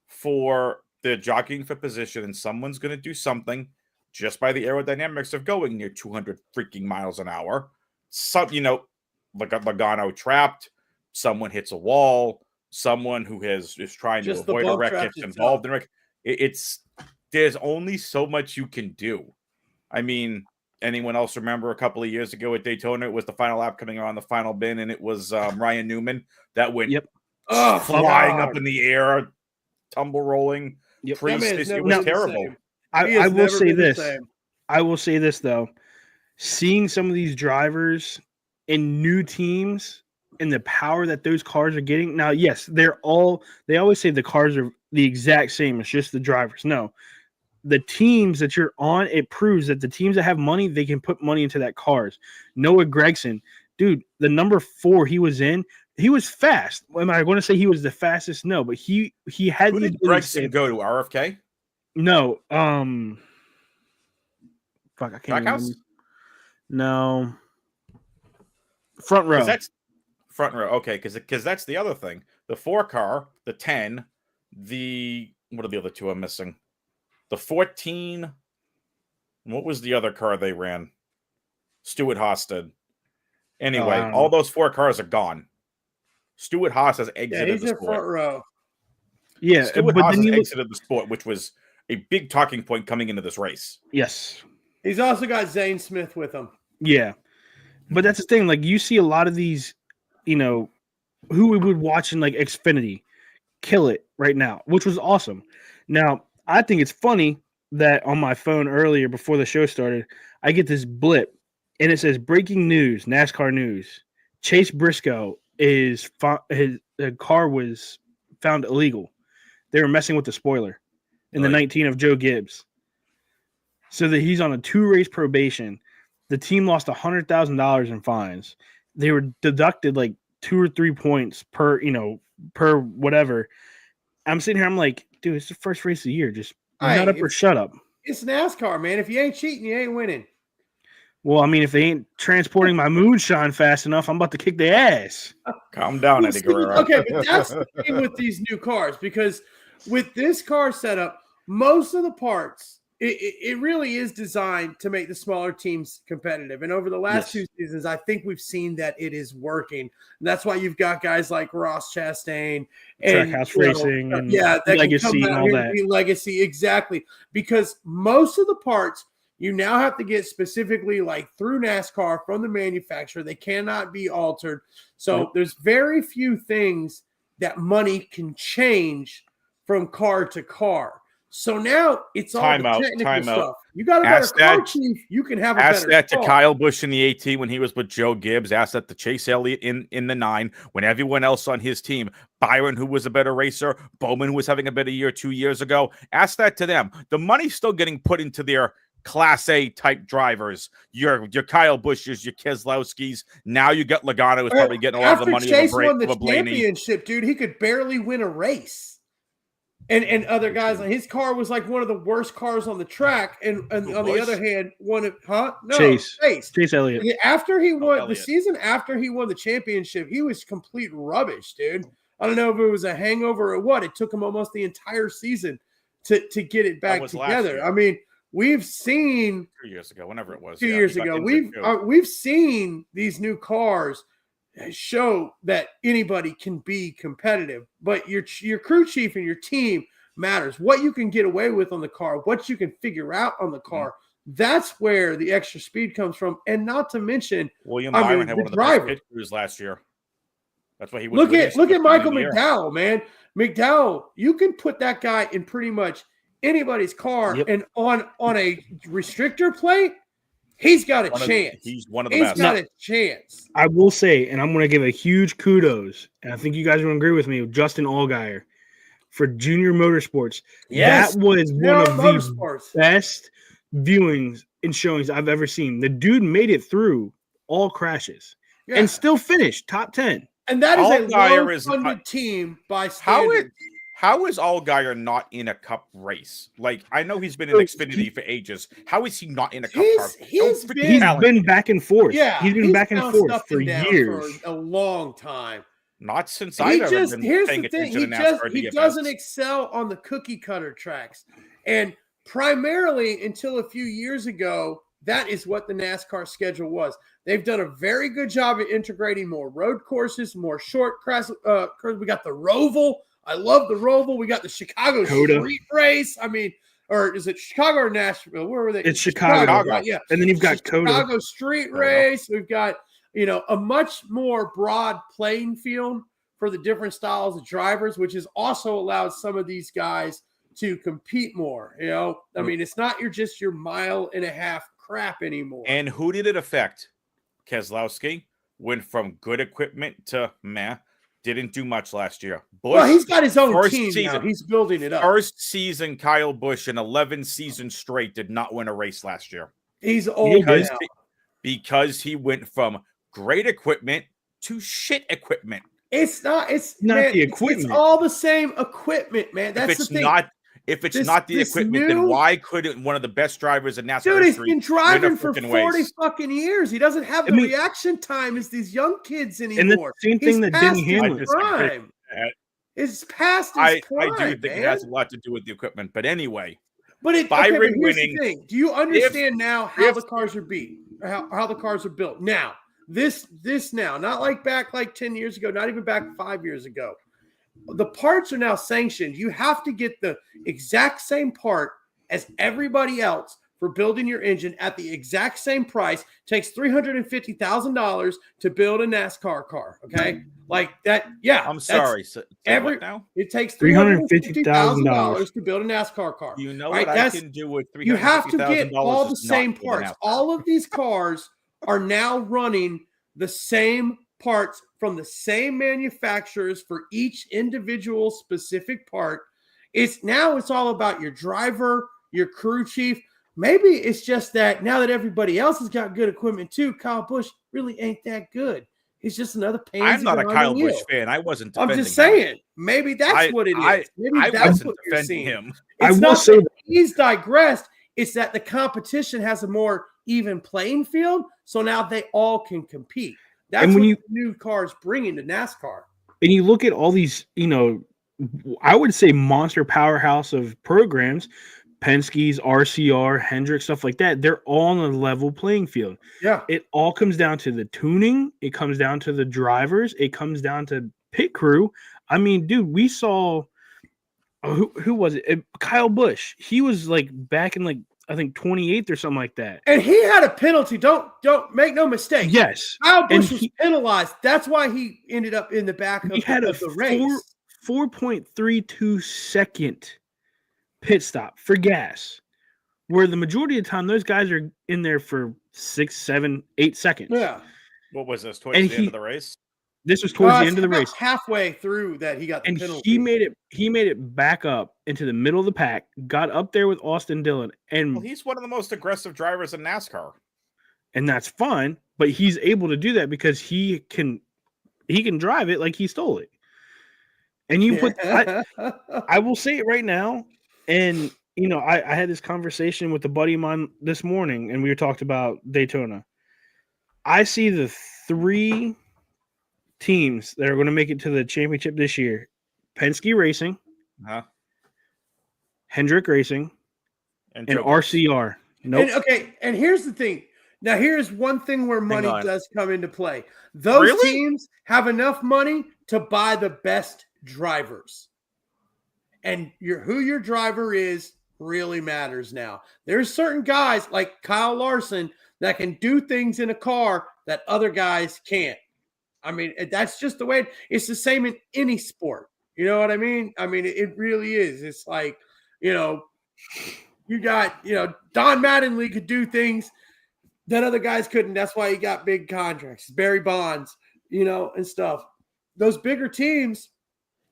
for, they're jockeying for position, and someone's going to do something just by the aerodynamics of going near 200 freaking miles an hour. Like Logano trapped, someone hits a wall, someone who is trying to avoid a wreck gets involved in a wreck. There's only so much you can do. I mean, anyone else remember a couple of years ago at Daytona, it was the final lap coming on the final bin, and it was Ryan Newman that went flying up in the air, tumble rolling. Yep. It was terrible. I will say this. I will say this though. Seeing some of these drivers in new teams and the power that those cars are getting. Now, yes, they always say the cars are the exact same. It's just the drivers. No, the teams that you're on, it proves that the teams that have money, they can put money into that cars. Noah Gragson, dude, the number 4 he was in, he was fast. Am I going to say he was the fastest? No, but he had. Who did Gragson go to? RFK? No. Fuck, I can't remember. No. Front row. That's front row. Okay, because that's the other thing. The 4 car, the 10, what are the other 2 I'm missing? The 14. What was the other car they ran? Stuart Haas did. Anyway, all those 4 cars are gone. Stuart Haas has exited the sport. Front row. Yeah, Stuart Haas has exited the sport, which was a big talking point coming into this race. Yes. He's also got Zane Smith with him. Yeah. But that's the thing. Like, you see a lot of these, who we would watch in, like, Xfinity kill it right now, which was awesome. Now, I think it's funny that on my phone earlier before the show started, I get this blip, and it says, breaking news, NASCAR news. Chase Briscoe his car was found illegal. They were messing with the spoiler in the 19 of Joe Gibbs. So that he's on a 2-race probation. The team lost $100,000 in fines. They were deducted like 2 or 3 points per whatever. I'm sitting here, I'm like, dude, it's the first race of the year. Just nut up or shut up. It's NASCAR, man. If you ain't cheating, you ain't winning. Well, I mean, if they ain't transporting my moonshine fast enough, I'm about to kick their ass. Calm down, Eddie Guerrero. Okay, but that's the thing with these new cars, because with this car setup, most of the parts, it really is designed to make the smaller teams competitive. And over the last 2 seasons, I think we've seen that it is working. And that's why you've got guys like Ross Chastain and Trackhouse Racing and Legacy and all that. Legacy, exactly. Because most of the parts you now have to get specifically like through NASCAR from the manufacturer. They cannot be altered. So there's very few things that money can change from car to car. So now it's all the technical stuff. You got a better car chief, you can have a better car. Ask that to Kyle Busch in the 18 when he was with Joe Gibbs. Ask that to Chase Elliott in the 9 when everyone else on his team, Byron, who was a better racer, Bowman, who was having a better year 2 years ago. Ask that to them. The money's still getting put into their Class A type drivers. Your Kyle Busches, your Keselowskis. Now you got Logano who's probably getting a lot of the money. Chase won the championship, dude. He could barely win a race. And other guys, his car was like one of the worst cars on the track. And on the other hand, Chase Elliott. After he won the season, after he won the championship, he was complete rubbish, dude. I don't know if it was a hangover or what. It took him almost the entire season to get it back together. I mean, we've seen 2 years ago, whenever it was, 2 years ago, we've seen these new cars show that anybody can be competitive, but your crew chief and your team matters. What you can get away with on the car, what you can figure out on the car, that's where the extra speed comes from. And not to mention, William Byron had one of the best pit crews last year. That's why he was. Look at Michael McDowell, man. McDowell, you can put that guy in pretty much anybody's car, and on a restrictor plate, he's got a chance. He's one of the best. He's got a chance. I will say, and I'm going to give a huge kudos, and I think you guys will agree with me, Justin Allgaier for Junior Motorsports. Yes, that was one of the best viewings and showings I've ever seen. The dude made it through all crashes and still finished top 10. And that is Allgaier a low-funded team by standards. How is Allgaier not in a cup race? Like, I know he's been in Xfinity for ages. How is he not in a cup car? He's been back and forth. Yeah, he's been back and forth for years. For a long time. Not since I've ever been paying attention to NASCAR. He doesn't excel on the cookie cutter tracks. And primarily until a few years ago, that is what the NASCAR schedule was. They've done a very good job at integrating more road courses, more short courses. We got the Roval. I love the Roval. We got the Chicago Street Race. I mean, or is it Chicago or Nashville? Where were they? It's Chicago. Right? Yeah. And then you've got Chicago Street Race. We've got, a much more broad playing field for the different styles of drivers, which has also allowed some of these guys to compete more. You know, I mean, it's not just your mile and a half crap anymore. And who did it affect? Keselowski went from good equipment to meh. Didn't do much last year. Busch, well, he's got his own team now. He's building it up. First season, Kyle Busch in 11 seasons straight did not win a race last year. He's old now. Because he went from great equipment to shit equipment. It's not the equipment. It's all the same equipment, man. That's the thing. If it's not the equipment, then why couldn't one of the best drivers in NASCAR dude, he's been driving for 40 fucking years. He doesn't have the reaction time as these young kids anymore. And the same thing that Denny Hamlin. It's past his prime, I do think it has a lot to do with the equipment. But anyway, here's the thing. Do you understand now how the cars are beat? How the cars are built? Now, this now, not like back like 10 years ago, not even back 5 years ago. The parts are now sanctioned. You have to get the exact same part as everybody else for building your engine at the exact same price. It takes $350,000 to build a NASCAR car. Okay, like that. Yeah, I'm sorry. So what now? It takes $350,000 to build a NASCAR car. You know what I can do with $350,000? You have to get all the same parts. All of these cars are now running the same parts from the same manufacturers for each individual specific part. It's all about your driver, your crew chief. Maybe it's just that now that everybody else has got good equipment too, Kyle Busch really ain't that good. He's just another pain. I'm not a Kyle Busch fan. I wasn't defending I'm just saying. Maybe that's what it is. Maybe that's what you're seeing. Him. It's not that he's digressed. It's that the competition has a more even playing field, so now they all can compete. That's what new cars bringing to NASCAR. And you look at all these, I would say monster powerhouse of programs, Penske's, RCR, Hendrick, stuff like that. They're all on a level playing field. Yeah. It all comes down to the tuning. It comes down to the drivers. It comes down to pit crew. I mean, dude, we saw who was it? Kyle Busch. He was like back in I think 28th or something like that. And he had a penalty. Don't make no mistake. Yes. Kyle Busch was penalized. That's why he ended up in the back of the race. 4.32 second pit stop for gas, where the majority of the time those guys are in there for 6, 7, 8 seconds. Yeah. What was this? Towards the end of the race? This was towards the end of the race. Halfway through that, he got the penalty. He made it back up into the middle of the pack, got up there with Austin Dillon, and he's one of the most aggressive drivers in NASCAR. And that's fine, but he's able to do that because he can drive it like he stole it. And you put I will say it right now, and I had this conversation with a buddy of mine this morning, and we were talking about Daytona. I see the 3 teams that are going to make it to the championship this year: Penske Racing, Hendrick Racing, and RCR. Nope. And here's the thing. Now, here's one thing where money does come into play. Those teams have enough money to buy the best drivers. And who your driver is really matters now. There's certain guys like Kyle Larson that can do things in a car that other guys can't. I mean, that's just the way it's the same in any sport. You know what I mean? I mean, it really is. It's like, you got, Don Mattingly could do things that other guys couldn't. That's why he got big contracts. Barry Bonds, and stuff. Those bigger teams,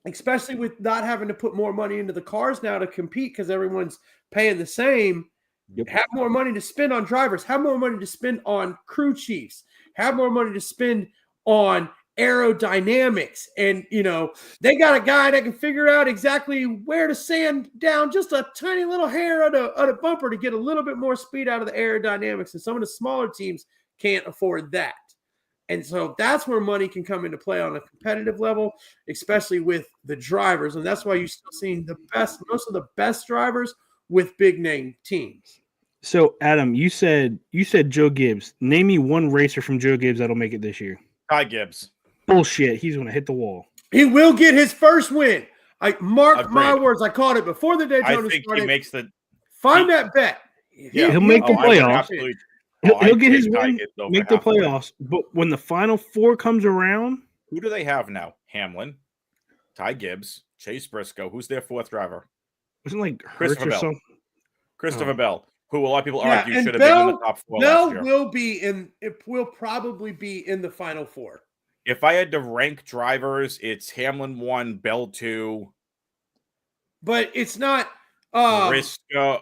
especially with not having to put more money into the cars now to compete because everyone's paying the same, have more money to spend on drivers, have more money to spend on crew chiefs, have more money to spend on aerodynamics. And, they got a guy that can figure out exactly where to sand down just a tiny little hair on a bumper to get a little bit more speed out of the aerodynamics. And some of the smaller teams can't afford that. And so that's where money can come into play on a competitive level, especially with the drivers. And that's why you're still seeing most of the best drivers with big name teams. So, Adam, you said Joe Gibbs. Name me one racer from Joe Gibbs that'll make it this year. Ty Gibbs. Bullshit. He's going to hit the wall. He will get his first win. I mark my words. I called it before the Daytona I think started. He makes the find that bet. He'll make the playoffs. He'll get his win, make the playoffs. But when the Final Four comes around, who do they have now? Hamlin, Ty Gibbs, Chase Briscoe. Who's their fourth driver? Wasn't like Hurts Christopher or Bell. something? Christopher Bell, who a lot of people Yeah, argue and should have been in the Bell- top four Bell last year. will probably be in the final four. If I had to rank drivers, it's Hamlin 1, Bell 2, But it's not Briscoe,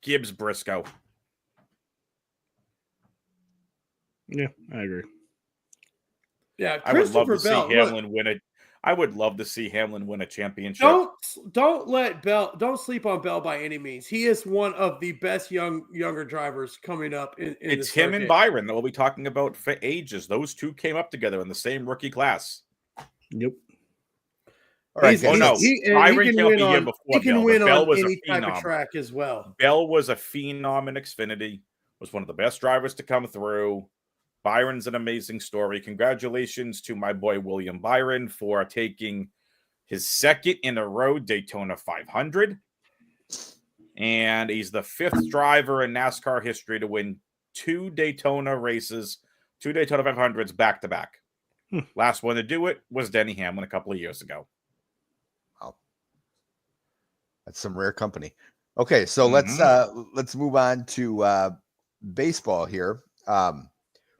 Gibbs, Briscoe. Yeah, I agree. Yeah, I would love to see Bell, Hamlin win it. I would love to see Hamlin win a championship. Don't sleep on Bell by any means. He is one of the best younger drivers coming up in It's the him and Byron that we'll be talking about for ages. Those two came up together in the same rookie class. Yep. All right, Byron came up the year before. He can Bell, win Bell on was any a type of phenom. track as well. Bell was a phenom in Xfinity. Was one of the best drivers to come through. Byron's an amazing story. Congratulations to my boy William Byron for taking his second in a row Daytona 500. And he's the fifth driver in NASCAR history to win 2 Daytona races, 2 Daytona 500s back to back. Last one to do it was Denny Hamlin a couple of years ago. Wow. That's some rare company. Okay, so let's move on to baseball here.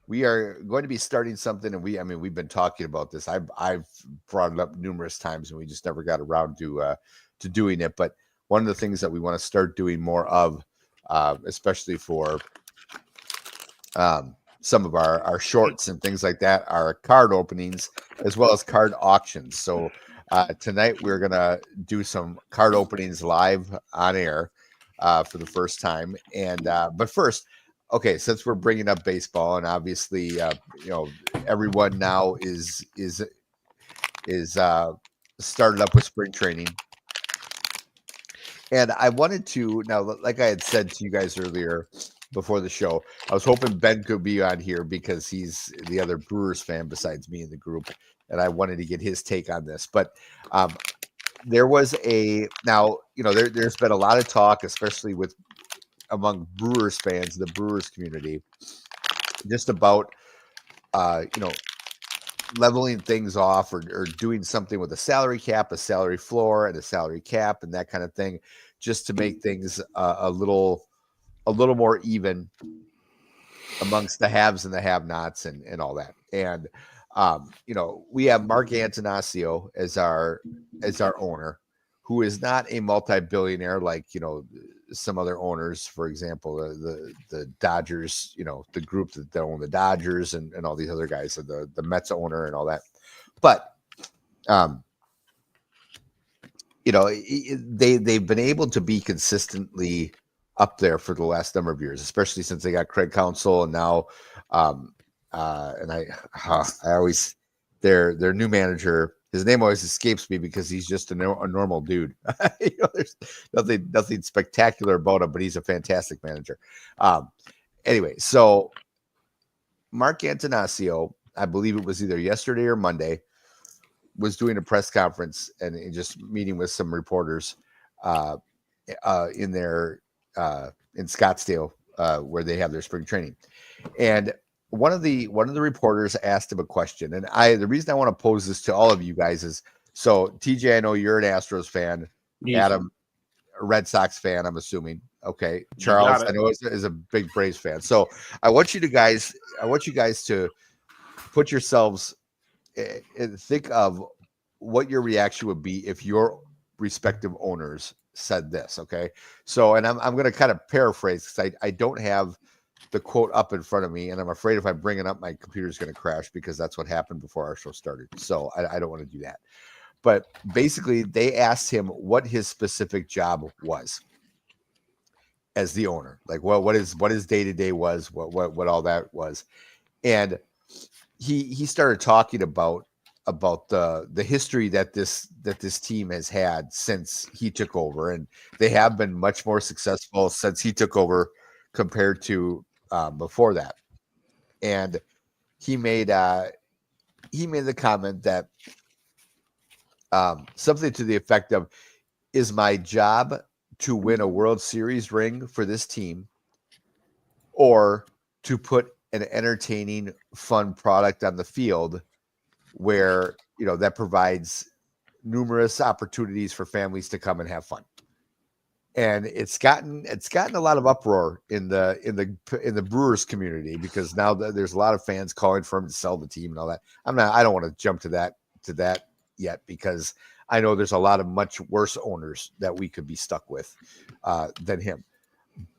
We are going to be starting something, and we've been talking about this. I've brought it up numerous times, and we just never got around to doing it. But one of the things that we want to start doing more of, especially for some of our shorts and things like that, are card openings as well as card auctions. So tonight we're gonna do some card openings live on air for the first time. And but first. Okay, since we're bringing up baseball, and obviously, everyone now is started up with spring training, and I wanted to now, like I had said to you guys earlier before the show, I was hoping Ben could be on here because he's the other Brewers fan besides me in the group, and I wanted to get his take on this. But there was there's been a lot of talk, especially among Brewers fans, the Brewers community, just about, leveling things off or doing something with a salary cap, a salary floor, and a salary cap, and that kind of thing, just to make things a little more even amongst the haves and the have-nots and all that. And we have Mark Antanasio as our owner, who is not a multi-billionaire like some other owners, for example, the Dodgers, the group that own the Dodgers and all these other guys, the Mets owner and all that. But they've been able to be consistently up there for the last number of years, especially since they got Craig Counsell, and now and I always their new manager. His name always escapes me because he's just a normal dude. There's nothing spectacular about him, but he's a fantastic manager. Anyway, so Mark Antanasio, I believe it was either yesterday or Monday, was doing a press conference and just meeting with some reporters in Scottsdale where they have their spring training. And one of the reporters asked him a question, and the reason I want to pose this to all of you guys is, so TJ, I know you're an Astros fan, Adam, a Red Sox fan, I'm assuming. Okay, Charles, I know is a big Braves fan. So I want you guys to put yourselves and think of what your reaction would be if your respective owners said this. Okay, so and I'm going to kind of paraphrase because I don't have the quote up in front of me, and I'm afraid if I bring it up, my computer's going to crash because that's what happened before our show started. So I don't want to do that. But basically, they asked him what his specific job was as the owner, like what his day-to-day was, what all that was, and he started talking about the history that this team has had since he took over, and they have been much more successful since he took over compared to before that. And he made the comment that something to the effect of, is my job to win a World Series ring for this team, or to put an entertaining, fun product on the field where that provides numerous opportunities for families to come and have fun. And it's gotten a lot of uproar in the Brewers community, because now there's a lot of fans calling for him to sell the team and all that. I don't want to jump to that yet, because I know there's a lot of much worse owners that we could be stuck with than him.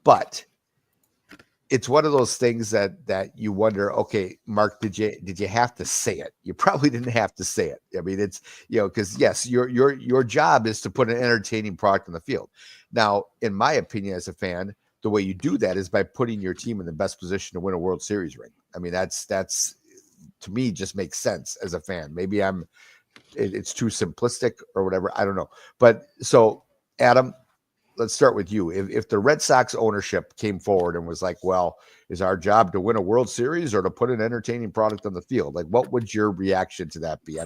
But it's one of those things that you wonder, okay, Mark, did you have to say it? You probably didn't have to say it. I mean, it's, because yes, your job is to put an entertaining product on the field. Now, in my opinion, as a fan, the way you do that is by putting your team in the best position to win a World Series ring. I mean, that's to me just makes sense as a fan. Maybe it's too simplistic or whatever. I don't know. But so, Adam, let's start with you. If the Red Sox ownership came forward and was like, well, is our job to win a World Series or to put an entertaining product on the field? Like, what would your reaction to that be?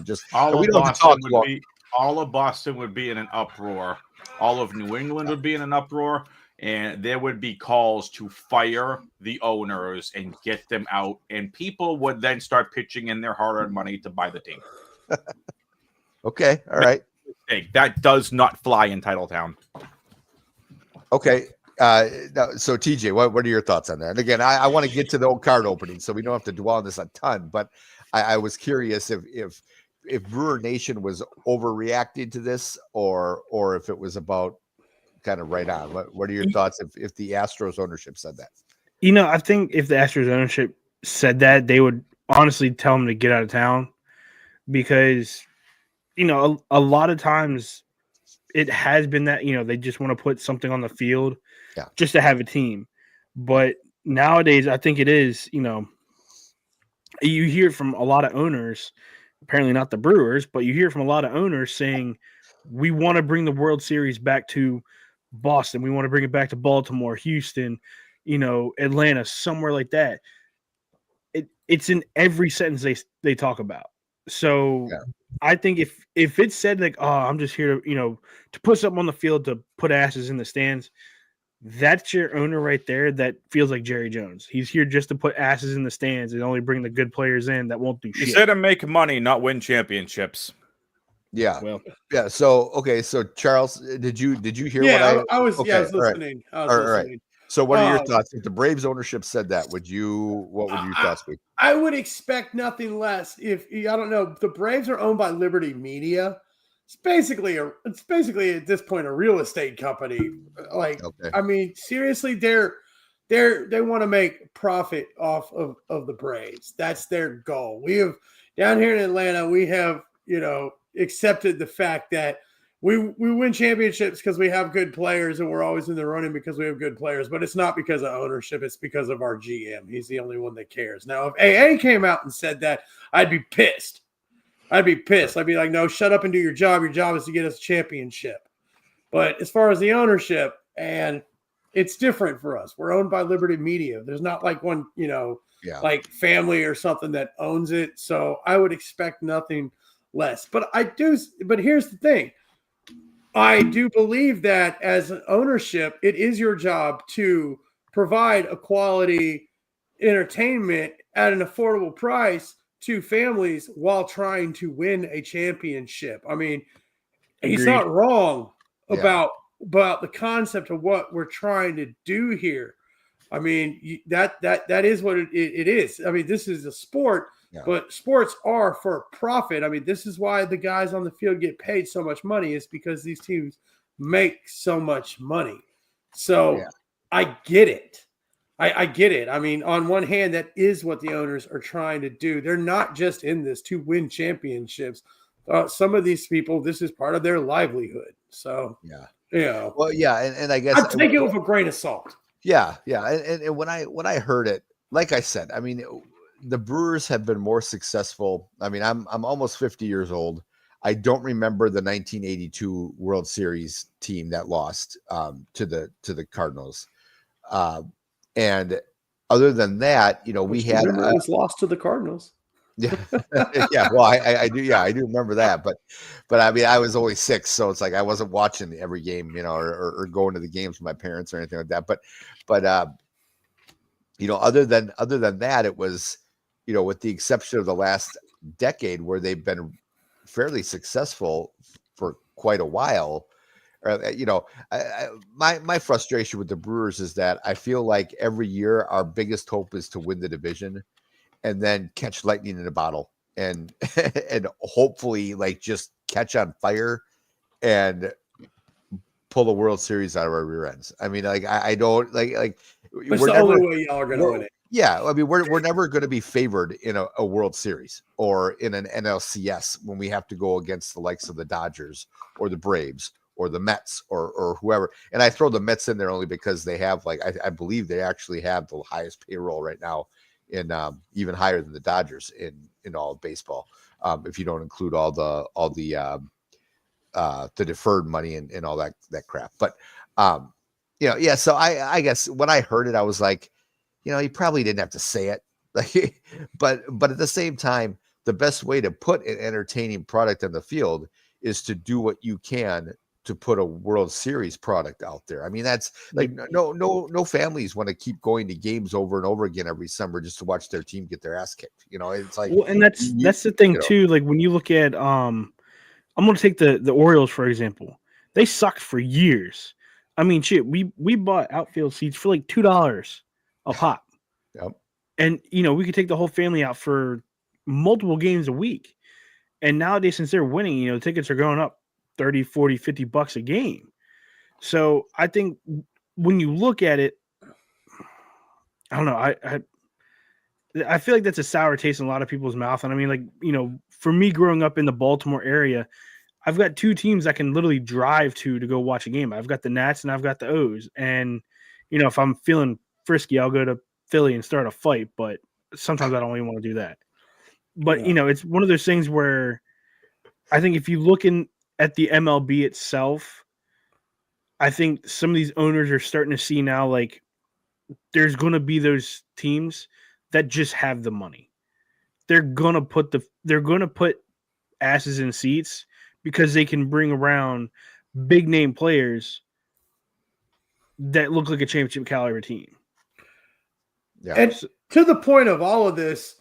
All of Boston would be in an uproar. All of New England would be in an uproar, and there would be calls to fire the owners and get them out. And people would then start pitching in their hard-earned money to buy the team. Okay. All right. That does not fly in Titletown. Okay. So TJ, what are your thoughts on that? And again, I want to get to the old card opening, so we don't have to dwell on this a ton, but I was curious if Brewer Nation was overreacting to this or if it was about kind of right on. What are your thoughts if the Astros ownership said that? I think if the Astros ownership said that, they would honestly tell him to get out of town, because, a lot of times it has been that, they just want to put something on the field just to have a team. But nowadays, I think it is, you hear from a lot of owners, apparently not the Brewers, but you hear from a lot of owners saying, we want to bring the World Series back to Boston. We want to bring it back to Baltimore, Houston, Atlanta, somewhere like that. It's in every sentence they talk about. So I think if it said like, oh, I'm just here to, to put something on the field to put asses in the stands, that's your owner right there that feels like Jerry Jones. He's here just to put asses in the stands and only bring the good players in that won't do shit. He's there to make money, not win championships. Yeah. Well, yeah. So, okay. So Charles, did you hear what I was, okay, I was listening. All right. So what are your thoughts? If the Braves ownership said that, what would your thoughts be? I would expect nothing less. If I don't know, the Braves are owned by Liberty Media. It's basically at this point a real estate company. Like, okay. I mean, seriously, they want to make profit off of the Braves. That's their goal. We have down here in Atlanta, we have, accepted the fact that we win championships because we have good players and we're always in the running because we have good players, but it's not because of ownership. It's because of our GM. He's the only one that cares. Now, if AA came out and said that, I'd be pissed. I'd be like, no, shut up and do your job. Your job is to get us a championship. But as far as the ownership, and it's different for us. We're owned by Liberty Media. There's not like one, like family or something that owns it. So I would expect nothing less. But here's the thing. I do believe that as an ownership, it is your job to provide a quality entertainment at an affordable price to families while trying to win a championship. I mean, he's not wrong about the concept of what we're trying to do here. I mean, that is what it is. I mean, this is a sport, but sports are for profit. I mean, this is why the guys on the field get paid so much money, is because these teams make so much money. So I get it. I get it. I mean, on one hand, that is what the owners are trying to do. They're not just in this to win championships. Some of these people, this is part of their livelihood. So, Well, and I guess I take it with a grain of salt. Yeah. And when I heard it, like I said, I mean, the Brewers have been more successful. I mean, I'm almost 50 years old. I don't remember the 1982 World Series team that lost to the Cardinals. And other than that, we had it was lost to the Cardinals. Yeah. Well, I do. Yeah, I do remember that. But I mean, I was only 6, so it's like I wasn't watching every game, or going to the games with my parents or anything like that. But other than that, it was, with the exception of the last decade where they've been fairly successful for quite a while. My frustration with the Brewers is that I feel like every year our biggest hope is to win the division and then catch lightning in a bottle and and hopefully like just catch on fire and pull the World Series out of our rear ends. I mean, like I don't like it's the only way y'all are gonna win it. Yeah, I mean, we're never going to be favored in a World Series or in an NLCS when we have to go against the likes of the Dodgers or the Braves or the Mets or whoever. And I throw the Mets in there only because they have I believe they actually have the highest payroll right now in even higher than the Dodgers in all of baseball. If you don't include all the deferred money and all that crap. But so I guess when I heard it, I was like, he probably didn't have to say it, but at the same time, the best way to put an entertaining product on the field is to do what you can to put a World Series product out there. I mean, that's like no families want to keep going to games over and over again every summer just to watch their team get their ass kicked. It's like, well, and that's the thing too. Like when you look at, I'm going to take the Orioles for example. They sucked for years. I mean, shit, we bought outfield seats for like $2 a pop. Yep. And, we could take the whole family out for multiple games a week. And nowadays, since they're winning, tickets are going up 30, 40, $50 a game. So I think when you look at it, I don't know. I feel like that's a sour taste in a lot of people's mouth. And I mean, like, for me growing up in the Baltimore area, I've got two teams I can literally drive to go watch a game. I've got the Nats and I've got the O's. And, if I'm feeling frisky, I'll go to Philly and start a fight. But sometimes I don't even want to do that. But, it's one of those things where I think if you look at the MLB itself, I think some of these owners are starting to see now, like, there's going to be those teams that just have the money. They're going to put asses in seats because they can bring around big name players that look like a championship caliber team. Yeah. And to the point of all of this,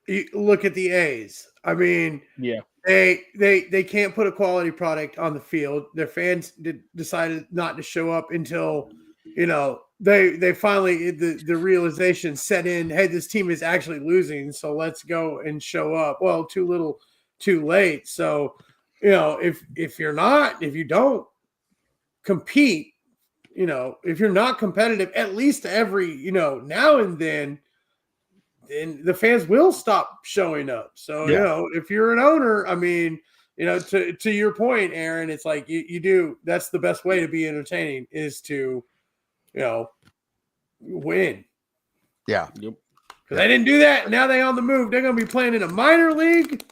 you look at the A's. I mean, yeah, they can't put a quality product on the field. Their fans decided not to show up until, they finally the realization set in. Hey, this team is actually losing, so let's go and show up. Well, too little, too late. So, if you don't compete, if you're not competitive, at least every now and then the fans will stop showing up. So if you're an owner, I mean, to your point, Aaron, it's like you do. That's the best way to be entertaining is to win. Yeah. Because they didn't do that. Now they on the move. They're going to be playing in a minor league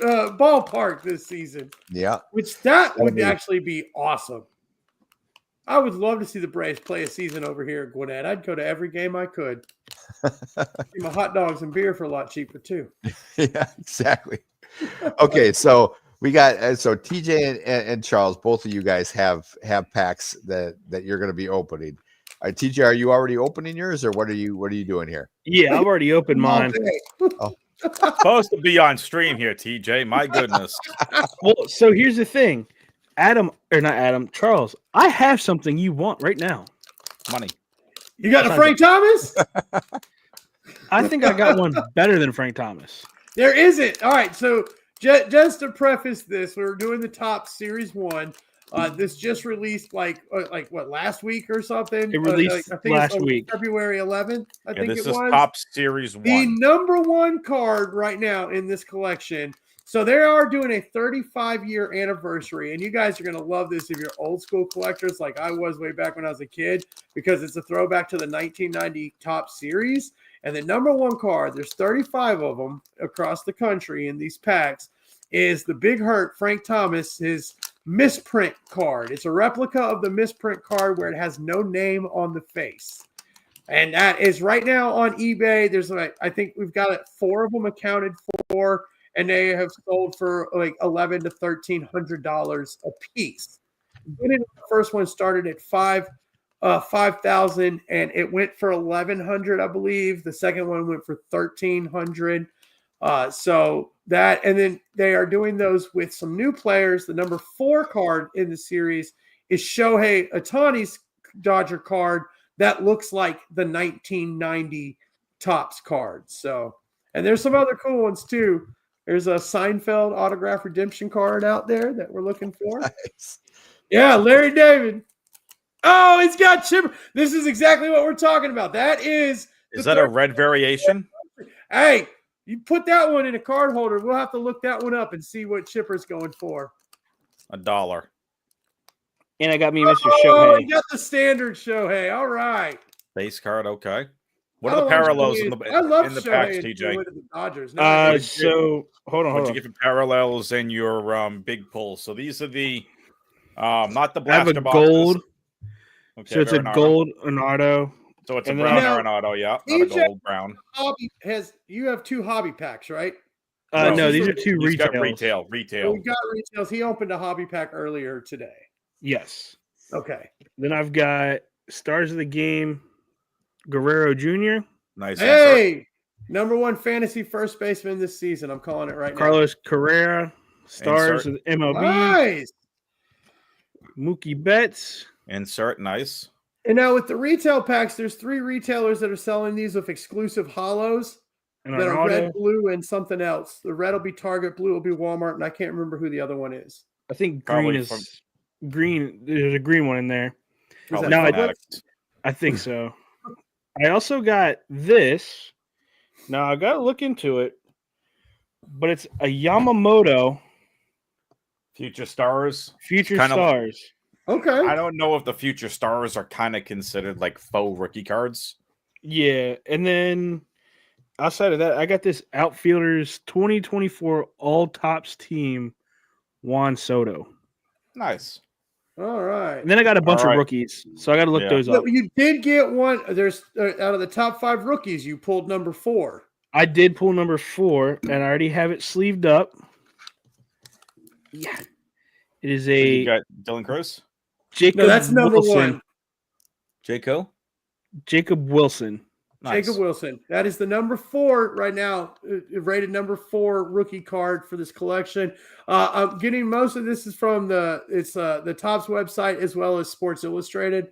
ballpark this season. Yeah. Which would actually be awesome. I would love to see the Braves play a season over here at Gwinnett. I'd go to every game I could. Get my hot dogs and beer for a lot cheaper too. Yeah, exactly. Okay, so we got TJ and Charles, both of you guys have packs that you're going to be opening. All right, TJ, are you already opening yours, or what are you doing here? Yeah, I've already opened mine. Oh. Supposed to be on stream here, TJ. My goodness. Well, so here's the thing. Charles, I have something you want right now. Money. You got a Frank Thomas? I think I got one better than Frank Thomas. There isn't. All right, so just to preface this, we're doing the top Series 1. This just released like what, last week or something? It released I think last week. February 11th, I think this it was. Is top Series 1. The number one card right now in this collection. So they are doing a 35-year anniversary, and you guys are going to love this if you're old school collectors like I was way back when I was a kid, because it's a throwback to the 1990 Top Series. And the number one card, there's 35 of them across the country in these packs, is the Big Hurt Frank Thomas, his misprint card. It's a replica of the misprint card where it has no name on the face. And that is right now on eBay. There's I think we've got 4 of them accounted for. And they have sold for like $1,100 to $1,300 a piece. The first one started at $5,000, and it went for $1,100, I believe. The second one went for $1,300. So that, and then they are doing those with some new players. The number 4 card in the series is Shohei Ohtani's Dodger card that looks like the 1990 Topps card. So, and there's some other cool ones too. There's a Seinfeld autograph redemption card out there that we're looking for. Nice. Yeah, Larry David. Oh, it's got Chipper. This is exactly what we're talking about. That is that a red variation? Hey, you put that one in a card holder. We'll have to look that one up and see what Chipper's going for. $1. And I got me Mr. Oh, Shohei. you got the standard Shohei. All right. Base card, okay. What are the parallels in the packs, TJ? The Dodgers. So hold on. What'd you get for parallels in your big pull? So these are the not the blaster I have a boxes. gold. Okay, so it's a gold Arnado. So it's a brown Arenado, yeah, not a gold brown. You have 2 hobby packs, right? No, these are 2 retails. Retail. Well, we got retails. He opened a hobby pack earlier today. Yes. Okay. Then I've got Stars of the Game, Guerrero Jr. Nice. Hey, number 1 fantasy first baseman this season. I'm calling it right now. Carlos Carrera, Stars of the MLB. Nice. Mookie Betts. Insert, nice. And now with the retail packs, there's 3 retailers that are selling these with exclusive hollows that are red, blue, and something else. The red will be Target, blue will be Walmart, and I can't remember who the other one is. I think green green. There's a green one in there. No, I think so. I also got this. Now I got to look into it, but it's a Yamamoto Future Stars. Stars. Okay. I don't know if the Future Stars are kind of considered like faux rookie cards. Yeah, and then outside of that, I got this Outfielders 2024 All Tops team, Juan Soto. Nice. All right. And then I got a bunch of rookies, so I got to look those up. You did get one. There's out of the top 5 rookies, you pulled number 4. I did pull number 4, and I already have it sleeved up. Yeah, it is a. You got Dylan Cruz. Jacob. That's number Wilson. 1. Jacob Wilson. Nice. Jacob Wilson. That is the number 4 right now, rated number 4 rookie card for this collection. I'm getting most of this is from the Topps website as well as Sports Illustrated,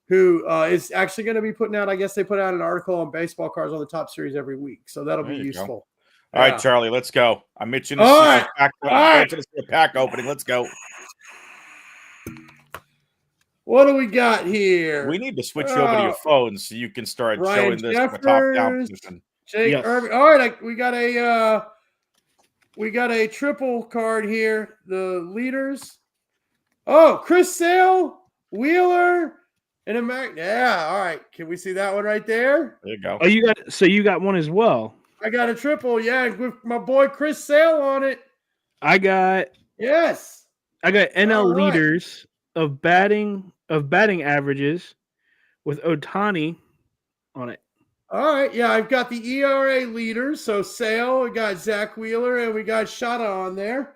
who is actually going to be putting out. I guess they put out an article on baseball cards on the Top Series every week, so that'll be useful. All right, Charlie, let's go. I'm itching to see a pack opening. Let's go. What do we got here? We need to switch you over to your phone so you can start Ryan showing this Jeffers, from a top-down position. Jake Irving. All right, we got a triple card here. The leaders. Oh, Chris Sale, Wheeler, and American. Yeah, all right. Can we see that one right there? There you go. Oh, you got one as well. I got a triple, with my boy Chris Sale on it. I got NL leaders of batting averages with Ohtani on it. All right, yeah, I've got the ERA leaders. So Sale, we got Zach Wheeler, and we got Shada on there.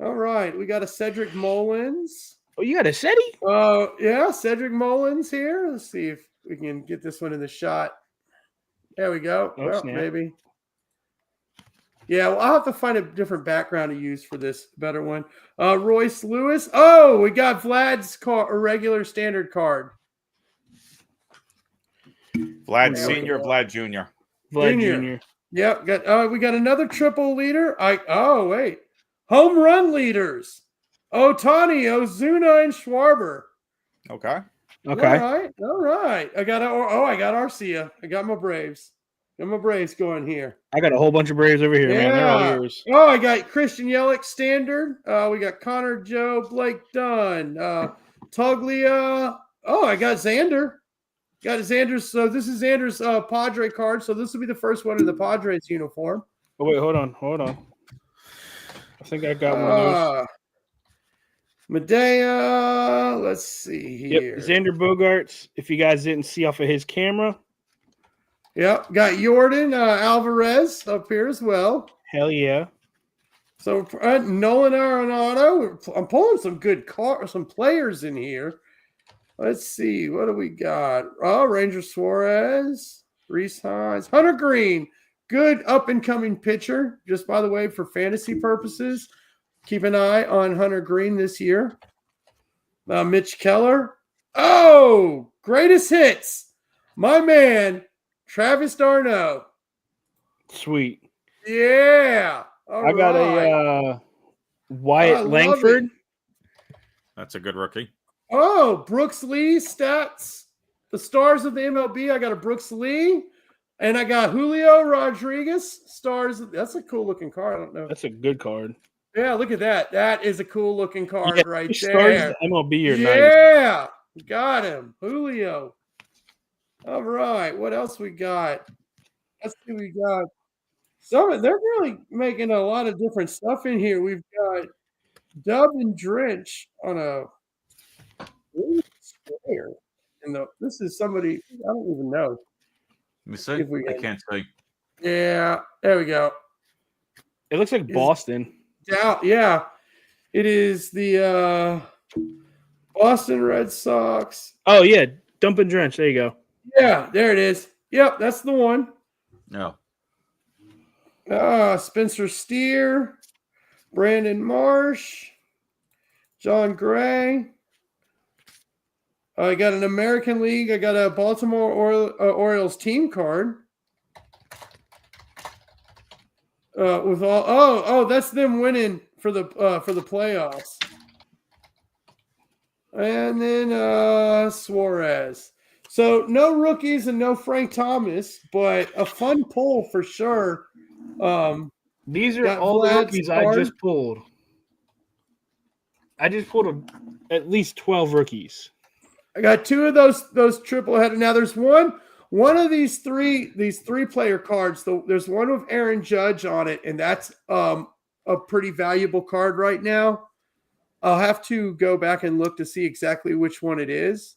All right, we got a Cedric Mullins. Oh, you got a SETI? Yeah, Cedric Mullins here. Let's see if we can get this one in the shot. There we go. Maybe. Yeah, well, I'll have to find a different background to use for this better one. Royce Lewis. Oh, we got Vlad's a regular standard card. Vlad Senior, Vlad Junior. Vlad Junior. Yep. We got another triple leader. Wait. Home run leaders. Ohtani, Ozuna, and Schwarber. Okay. All right. I got Arcia. I got my Braves. Got my Braves going here. I got a whole bunch of Braves over here, man. They're all yours. Oh, I got Christian Yelich standard. We got Connor Joe, Blake Dunn, Toglia. Oh, I got Xander. Got Xander's. So this is Xander's Padre card. So this will be the first one in the Padres uniform. Oh, wait, hold on. I think I got one of those. Medea, let's see here. Yep, Xander Bogaerts, if you guys didn't see off of his camera. Yep, got Jordan Alvarez up here as well. Hell yeah. So Nolan Arenado, I'm pulling some good some players in here. Let's see, what do we got? Oh, Ranger Suarez, Reese Hines, Hunter Green, good up-and-coming pitcher, just by the way, for fantasy purposes. Keep an eye on Hunter Green this year. Mitch Keller. Oh, greatest hits. My man, Travis d'Arnaud. Sweet. Yeah. I got a Wyatt Langford. That's a good rookie. Oh, Brooks Lee stats. The stars of the MLB. I got a Brooks Lee. And I got Julio Rodriguez. Stars. That's a cool looking card. I don't know. That's a good card. Yeah, look at that. That is a cool looking card right there. Stars of the MLB are nice. Yeah. Got him. Julio. All right. What else we got? Let's see. We got they're really making a lot of different stuff in here. We've got Dub and Drench on a square. And this is somebody I don't even know. Let me see. I can't see. Yeah, there we go. It looks like Boston. Yeah. It is the Boston Red Sox. Oh, yeah. Dump and Drench. There you go. Yeah, there it is. Yep, that's the one. No. Spencer Steer, Brandon Marsh, John Gray. I got an American League. I got a Baltimore Orioles team card. With all that's them winning for the playoffs. And then Suarez. So no rookies and no Frank Thomas, but a fun pull for sure. These are all the rookies I just pulled. I just pulled at least 12 rookies. I got two of those triple headed. Now there's one of these three player cards. There's one with Aaron Judge on it, and that's a pretty valuable card right now. I'll have to go back and look to see exactly which one it is.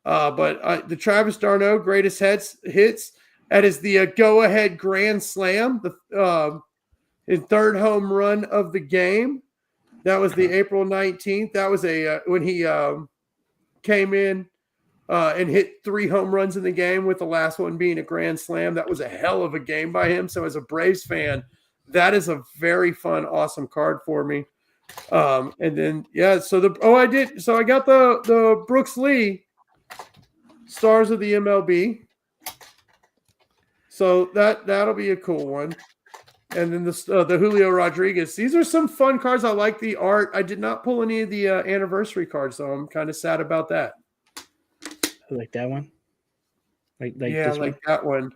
But the Travis d'Arnaud greatest hits. That is the go-ahead grand slam, his third home run of the game. That was the April 19th. That was when he came in and hit 3 home runs in the game, with the last one being a grand slam. That was a hell of a game by him. So as a Braves fan, that is a very fun, awesome card for me. And then so I got the Brooks Lee stars of the MLB. So that'll be a cool one. And then the Julio Rodriguez. These are some fun cards. I like the art. I did not pull any of the anniversary cards, so I'm kind of sad about that. I like that one. Like yeah, like that one.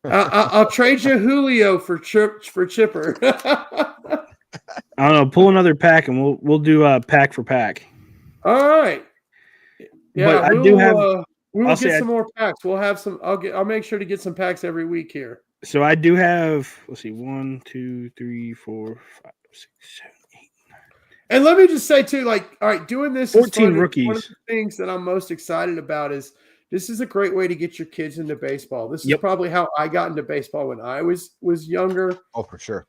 I'll trade you Julio for Chipper. I don't know. Pull another pack, and we'll do pack for pack. All right. Yeah, but I do have. We will get some more packs. We'll have some. I'll make sure to get some packs every week here. So I do have. Let's see. 1, 2, 3, 4, 5, 6, 7, 8, 9. And let me just say too, all right, doing this 14 rookies. One of the things that I'm most excited about is this is a great way to get your kids into baseball. This is probably how I got into baseball when I was younger. Oh, for sure.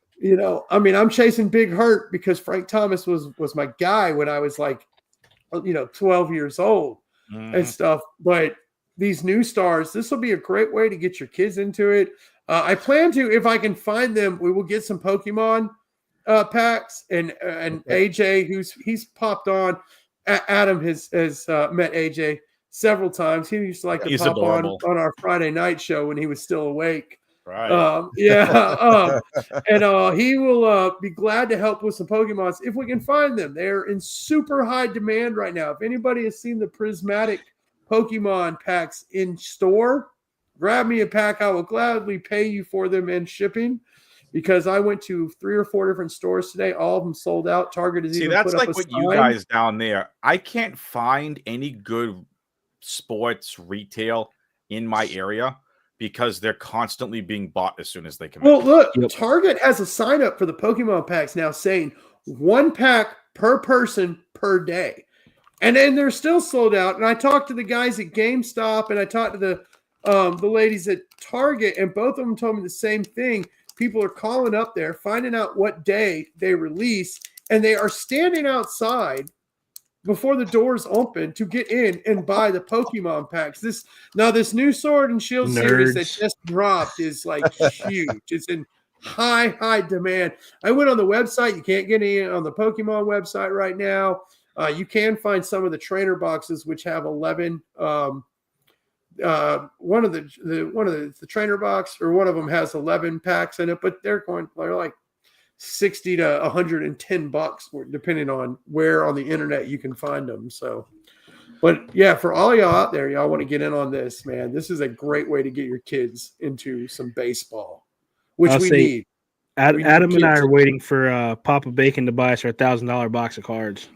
I'm chasing Big Hurt because Frank Thomas was my guy when I was 12 years old and stuff. But these new stars, this will be a great way to get your kids into it. I plan to, if I can find them, we will get some Pokemon packs and AJ, he's popped on. Adam has met AJ several times. He used to like to pop on our Friday night show when he was still awake. Right. And he will be glad to help with some Pokemons if we can find them. They're in super high demand right now. If anybody has seen the prismatic Pokemon packs in store, grab me a pack. I will gladly pay you for them and shipping, because I went to 3 or 4 different stores today. All of them sold out. Target is even that's put like up what sign. You guys down there. I can't find any good sports retail in my area because they're constantly being bought as soon as they come out. Well, look, Target has a sign up for the Pokemon packs now saying 1 pack per person per day. And then they're still sold out. And I talked to the guys at GameStop and I talked to the ladies at Target, and both of them told me the same thing. People are calling up there, finding out what day they release, and they are standing outside before the doors open to get in and buy the Pokemon packs. This new Sword and Shield series that just dropped is like huge. It's in high demand. I went on the website. You can't get any on the Pokemon website right now. You can find some of the trainer boxes which have 11. One of the trainer box, or one of them has 11 packs in it, but they're like $60 to $110 depending on where on the internet you can find them. So, but yeah, for all y'all out there, y'all want to get in on this, man, this is a great way to get your kids into some baseball, which we need. Adam and I are waiting for Papa Bacon to buy us our $1,000 box of cards.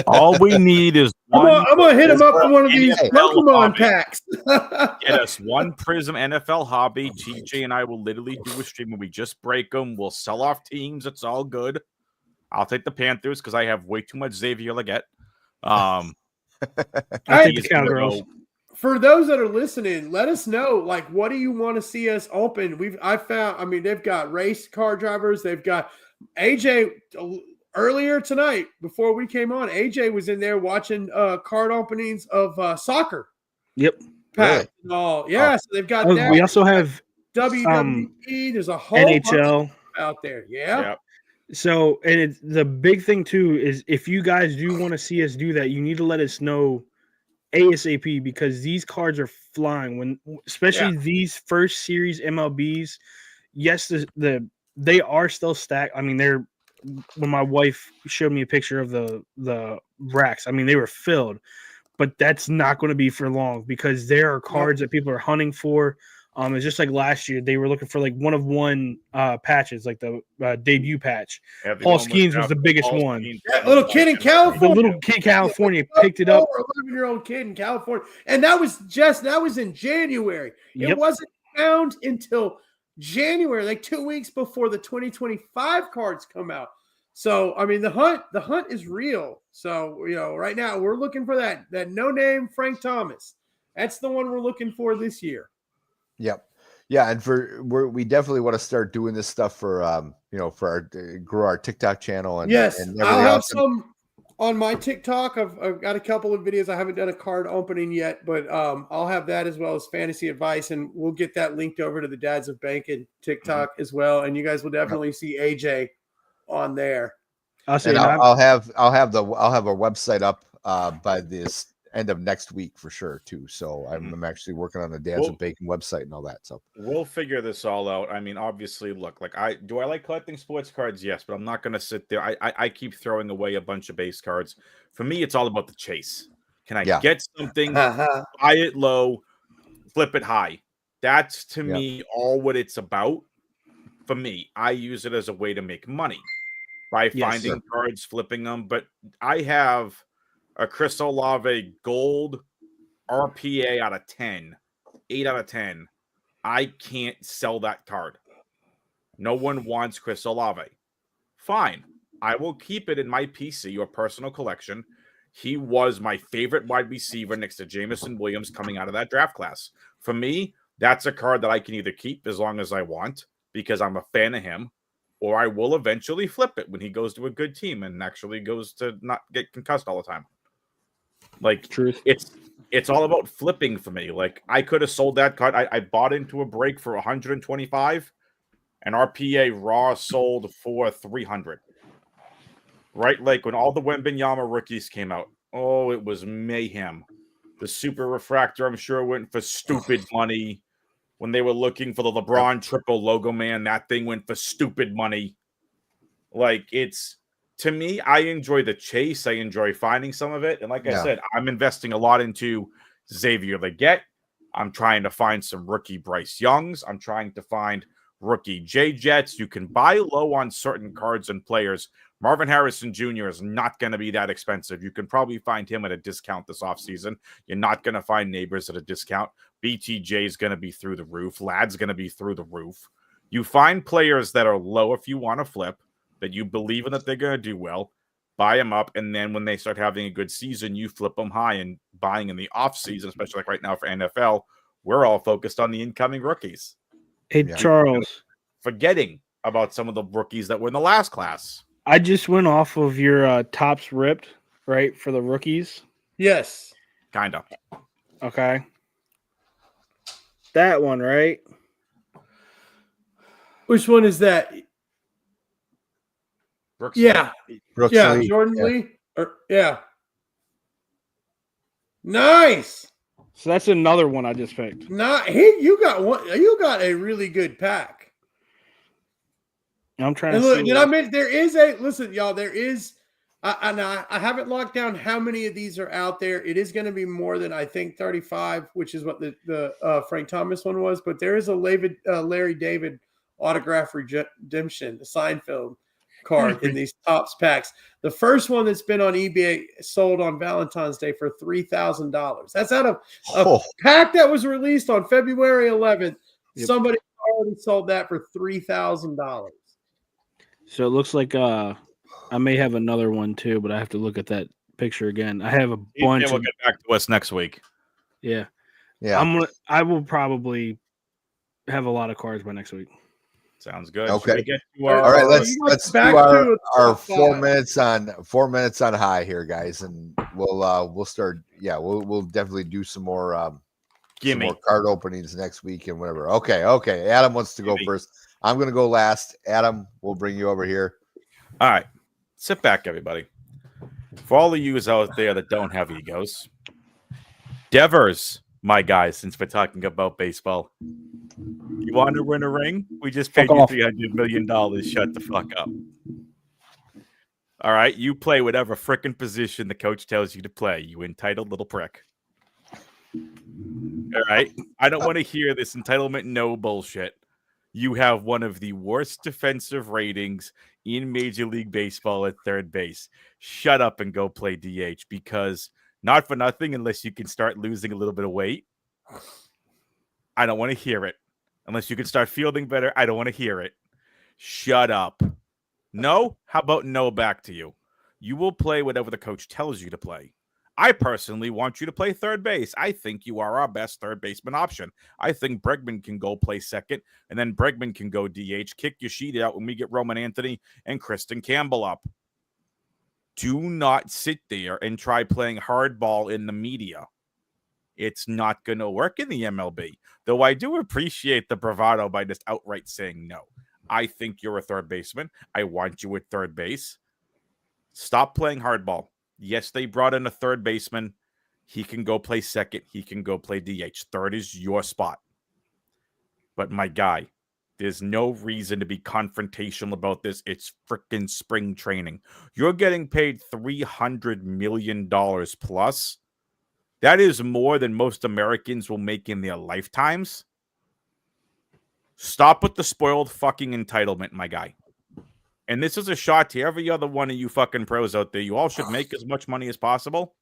All we need is one. I'm gonna hit him up for one of these Pokemon packs. Get us one Prism NFL hobby. TJ and I will literally do a stream when we just break them. We'll sell off teams. It's all good. I'll take the Panthers because I have way too much Xavier Leggett. I take the Cowgirls. For those that are listening, let us know, like, what do you want to see us open? They've got race car drivers. They've got AJ. Earlier tonight, before we came on, AJ was in there watching card openings of soccer. Yep. Pack and all. Yeah, so they've got that. We also have WWE. There's a whole NHL out there. Yeah. Yep. So, and the big thing too is if you guys do want to see us do that, you need to let us know ASAP, because these cards are flying. Especially these first series MLBs. Yes, they are still stacked. I mean, when my wife showed me a picture of the racks, I mean, they were filled, but that's not going to be for long, because there are cards that people are hunting for. It's just like last year, they were looking for like one of one patches, like the debut patch. Yeah, Paul Skeens was the biggest one. That little kid in California. The little kid in California picked it up. 11-year-old kid in California. And that was in January. Yep. It wasn't found until January, like 2 weeks before the 2025 cards come out. So, I mean, the hunt is real. So, right now we're looking for that no-name Frank Thomas. That's the one we're looking for this year. Yep. Yeah. And we definitely want to start doing this stuff for grow our TikTok channel. And yes, and I'll have some on my TikTok. I've got a couple of videos. I haven't done a card opening yet, but I'll have that as well as fantasy advice, and we'll get that linked over to the Dads of Banking TikTok as well. And you guys will definitely see AJ on there. I'll have our website up by this end of next week for sure too. So I'm actually working on the Dads of Bacon website and all that. So we'll figure this all out. I mean, obviously, look, like I like collecting sports cards, yes, but I'm not gonna sit there. I keep throwing away a bunch of base cards. For me, it's all about the chase. Can I get something, buy it low, flip it high? That's to me all what it's about. For me, I use it as a way to make money by finding cards, flipping them. But I have a Chris Olave gold RPA out of 10, 8 out of 10. I can't sell that card. No one wants Chris Olave. Fine. I will keep it in my PC or personal collection. He was my favorite wide receiver next to Jameson Williams coming out of that draft class. For me, that's a card that I can either keep as long as I want because I'm a fan of him, or I will eventually flip it when he goes to a good team and actually goes to not get concussed all the time. Like, truth. It's all about flipping for me. Like, I could have sold that card. I bought into a break for 125, and RPA raw sold for 300. Right? Like when all the Wembanyama rookies came out. Oh, it was mayhem. The super refractor, I'm sure, went for stupid money. When they were looking for the LeBron triple logo man, that thing went for stupid money. Like, to me, I enjoy the chase. I enjoy finding some of it. And like I said, I'm investing a lot into Xavier Leggett. I'm trying to find some rookie Bryce Youngs. I'm trying to find rookie J-Jets. You can buy low on certain cards and players. Marvin Harrison Jr. is not going to be that expensive. You can probably find him at a discount this offseason. You're not going to find Neighbors at a discount. BTJ is going to be through the roof. Lad's going to be through the roof. You find players that are low if you want to flip, that you believe in that they're going to do well, buy them up, and then when they start having a good season, you flip them high. And buying in the offseason, especially like right now for NFL, we're all focused on the incoming rookies. Hey, Charles. Forgetting about some of the rookies that were in the last class. I just went off of your Tops Ripped right, for the rookies. Yes. Kind of. Okay. That one, right? Which one is that? Brooks yeah. Brooks yeah, Lee. Jordan Yeah. Lee. Yeah. Nice. So that's another one I just picked. You got one. You got a really good pack. I'm trying And to look, see. did I mention there is a listen, y'all? There is. I haven't locked down how many of these are out there. It is going to be more than I think 35, which is what the Frank Thomas one was. But there is a Larry David autograph redemption, the Seinfeld card in these Topps packs. The first one that's been on eBay sold on Valentine's Day for $3,000. That's out of a pack that was released on February 11th. Yep. Somebody already sold that for $3,000. So it looks like I may have another one too, but I have to look at that picture again. I have a bunch. We'll get back to us next week. Yeah. I will probably have a lot of cards by next week. Sounds good. Okay. All right. Let's do our 4 minutes on 4 minutes on high here, guys, and we'll start. Yeah, we'll definitely do some more card openings next week and whatever. Okay. Adam wants to go first. I'm going to go last. Adam, we'll bring you over here. All right. Sit back, everybody. For all of you out there that don't have egos, Devers, my guy, since we're talking about baseball, you want to win a ring? We just paid you $300 million. Shut the fuck up. All right. You play whatever frickin' position the coach tells you to play, you entitled little prick. All right. I don't want to hear this entitlement no bullshit. You have one of the worst defensive ratings in Major League Baseball at third base. Shut up and go play DH, because not for nothing, unless you can start losing a little bit of weight, I don't want to hear it. Unless you can start fielding better, I don't want to hear it. Shut up. No? How about no back to you? You will play whatever the coach tells you to play. I personally want you to play third base. I think you are our best third baseman option. I think Bregman can go play second, and then Bregman can go DH. Kick your sheet out when we get Roman Anthony and Kristen Campbell up. Do not sit there and try playing hardball in the media. It's not going to work in the MLB. Though I do appreciate the bravado by just outright saying no. I think you're a third baseman. I want you at third base. Stop playing hardball. Yes, they brought in a third baseman. He can go play second. He can go play DH. Third is your spot. But my guy, there's no reason to be confrontational about this. It's freaking spring training. You're getting paid $300 million plus. That is more than most Americans will make in their lifetimes. Stop with the spoiled fucking entitlement, my guy. And this is a shot to every other one of you fucking pros out there. You all should make as much money as possible.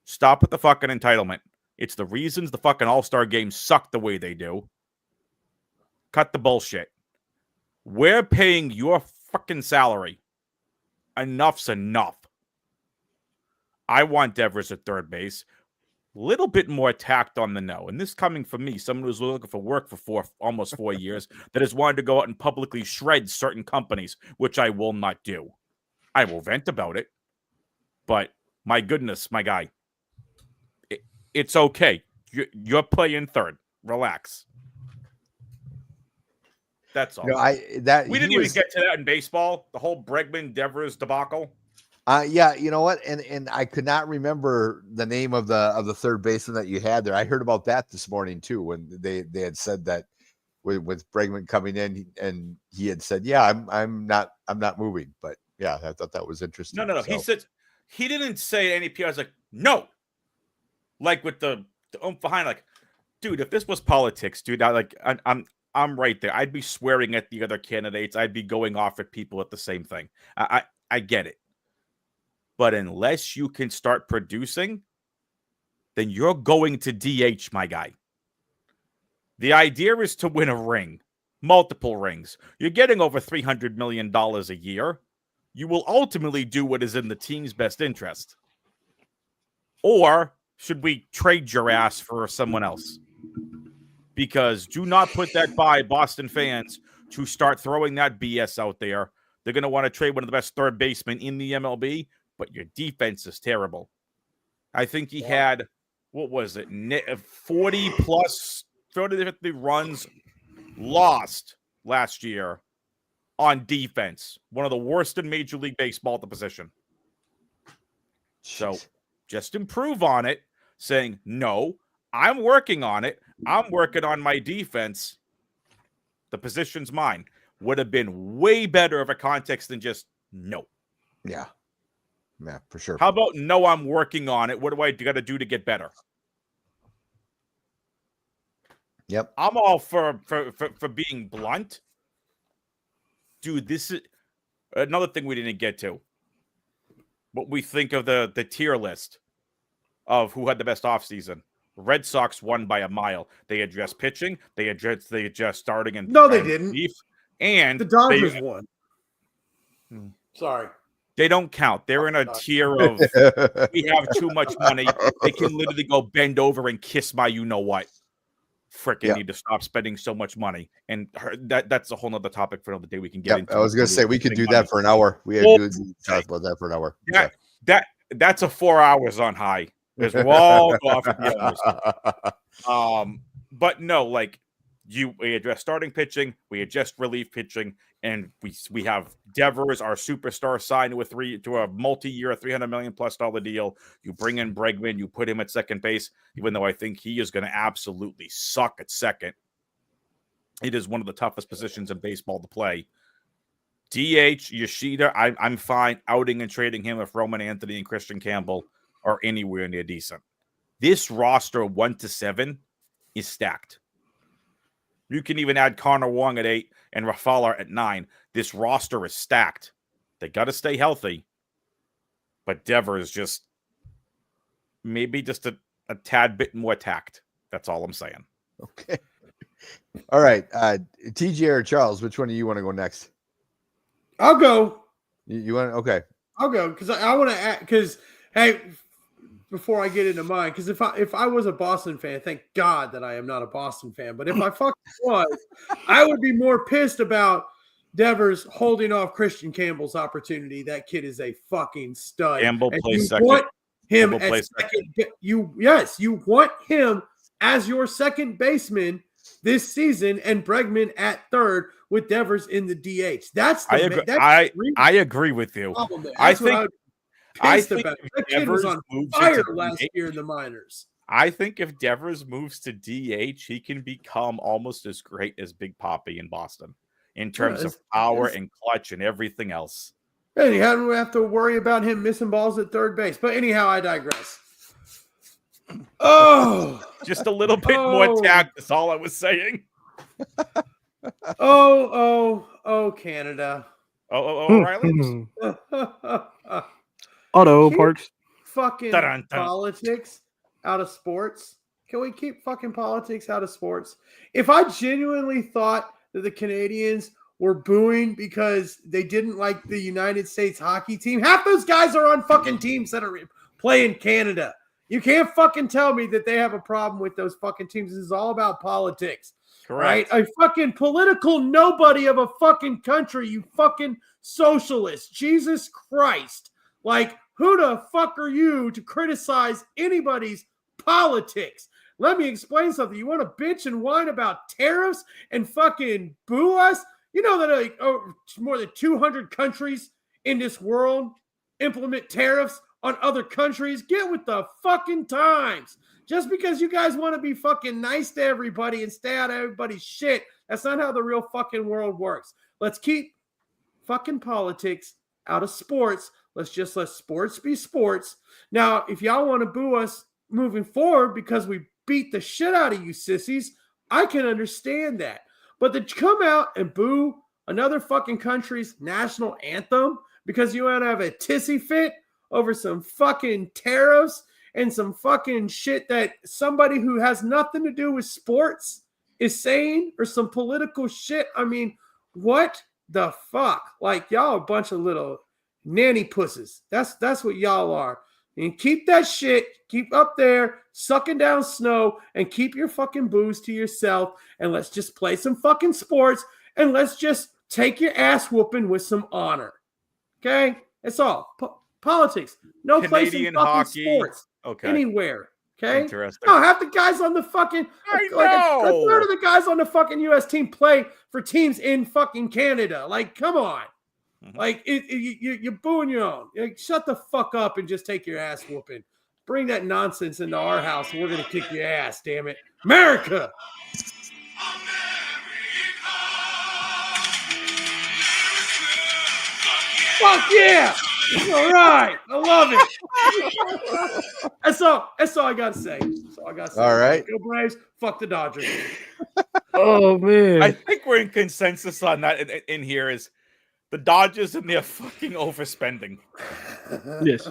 Stop with the fucking entitlement. It's the reasons the fucking All-Star games suck the way they do. Cut the bullshit. We're paying your fucking salary. Enough's enough. I want Devers at third base. Little bit more tact on the no. And this coming from me, someone who's looking for work for almost 4 years, that has wanted to go out and publicly shred certain companies, which I will not do. I will vent about it. But my goodness, my guy, it's okay. You're playing third. Relax. That's all. We didn't even get to that in baseball. The whole Bregman Devers debacle. Yeah, you know what? And I could not remember the name of the third baseman that you had there. I heard about that this morning too, when they had said that with Bregman coming in, and he had said, "Yeah, I'm not moving." But yeah, I thought that was interesting. No. So. He didn't say any PR. I was like, no, like with the oomph behind, like, dude, if this was politics, dude, I'm right there. I'd be swearing at the other candidates. I'd be going off at people at the same thing. I get it. But unless you can start producing, then you're going to DH, my guy. The idea is to win a ring, multiple rings. You're getting over $300 million a year. You will ultimately do what is in the team's best interest. Or should we trade your ass for someone else? Because do not put that by Boston fans to start throwing that BS out there. They're going to want to trade one of the best third basemen in the MLB. but your defense is terrible. I think he had, what was it, 40 plus 50 runs lost last year on defense. One of the worst in Major League Baseball at the position. So just improve on it, saying, no, I'm working on it. I'm working on my defense. The position's mine. Would have been way better of a context than just no. Yeah. Yeah, for sure. How about no, I'm working on it. What do I got to do to get better? Yep. I'm all for being blunt. Dude, this is another thing we didn't get to. What we think of the tier list of who had the best offseason. Red Sox won by a mile. They addressed pitching. They addressed starting and no, they didn't. Relief, and the Dodgers won. Sorry. They don't count. They're in a tier of we have too much money. They can literally go bend over and kiss my you-know-what. Frickin' need to stop spending so much money. And that's a whole nother topic for another day we can get into. I was going to say, we could do that for an hour. We had to talk about that for an hour. That's a 4 hours on high. Because we're all off at the others. But no, like we address starting pitching, we address relief pitching, and we have Devers, our superstar, signed to a multi-year $300 million+ deal. You bring in Bregman, you put him at second base, even though I think he is going to absolutely suck at second. It is one of the toughest positions in baseball to play. DH, Yoshida, I'm fine outing and trading him if Roman Anthony and Christian Campbell are anywhere near decent. This roster 1 to 7 is stacked. You can even add Connor Wong at 8 and Rafala at 9. This roster is stacked. They got to stay healthy. But Devers just maybe just a tad bit more tact. That's all I'm saying. Okay. All right. TJ or Charles, which one do you want to go next? I'll go. You want to? Okay. I'll go because I want to add because, hey, before I get into mine, because if I was a Boston fan, thank God that I am not a Boston fan. But if I fucking was, I would be more pissed about Devers holding off Christian Campbell's opportunity. That kid is a fucking stud. Campbell plays second. Want him as second. You want him as your second baseman this season, and Bregman at third with Devers in the DH. I agree with you. I think that kid was on fire last year in the minors. I think if Devers moves to DH, he can become almost as great as Big Papi in Boston in terms of power and clutch and everything else. And you don't have to worry about him missing balls at third base. But anyhow, I digress. Oh, just a little bit more tact. That's all I was saying. Canada. O'Reilly. Auto parts. Fucking politics out of sports. Can we keep fucking politics out of sports? If I genuinely thought that the Canadians were booing because they didn't like the United States hockey team, half those guys are on fucking teams that are playing Canada. You can't fucking tell me that they have a problem with those fucking teams. This is all about politics. Correct. Right? A fucking political nobody of a fucking country, you fucking socialist. Jesus Christ. Like, who the fuck are you to criticize anybody's politics? Let me explain something. You want to bitch and whine about tariffs and fucking boo us? You know that more than 200 countries in this world implement tariffs on other countries? Get with the fucking times. Just because you guys want to be fucking nice to everybody and stay out of everybody's shit, that's not how the real fucking world works. Let's keep fucking politics out of sports. Let's just let sports be sports. Now, if y'all want to boo us moving forward because we beat the shit out of you sissies, I can understand that. But to come out and boo another fucking country's national anthem because you want to have a tissy fit over some fucking tariffs and some fucking shit that somebody who has nothing to do with sports is saying, or some political shit. I mean, what the fuck? Like, y'all a bunch of little nanny pusses. That's what y'all are. And keep that shit, keep up there, sucking down snow, and keep your fucking booze to yourself. And let's just play some fucking sports, and let's just take your ass whooping with some honor. Okay? That's all. Politics. No place in Canadian fucking hockey. sports. Okay. Anywhere. Okay. Interesting. No, half the guys on the fucking I like a know. third of the guys on the fucking U.S. team play for teams in fucking Canada. Like, come on. Like you're booing your own. Like, shut the fuck up and just take your ass whooping. Bring that nonsense into our house and we're gonna kick your ass. Damn it, America. Fuck yeah! All right, I love it. That's all I gotta say. That's all I gotta say. All right, go Braves. Fuck the Dodgers. Oh man, I think we're in consensus on that. In here is the Dodgers and their fucking overspending. Yes.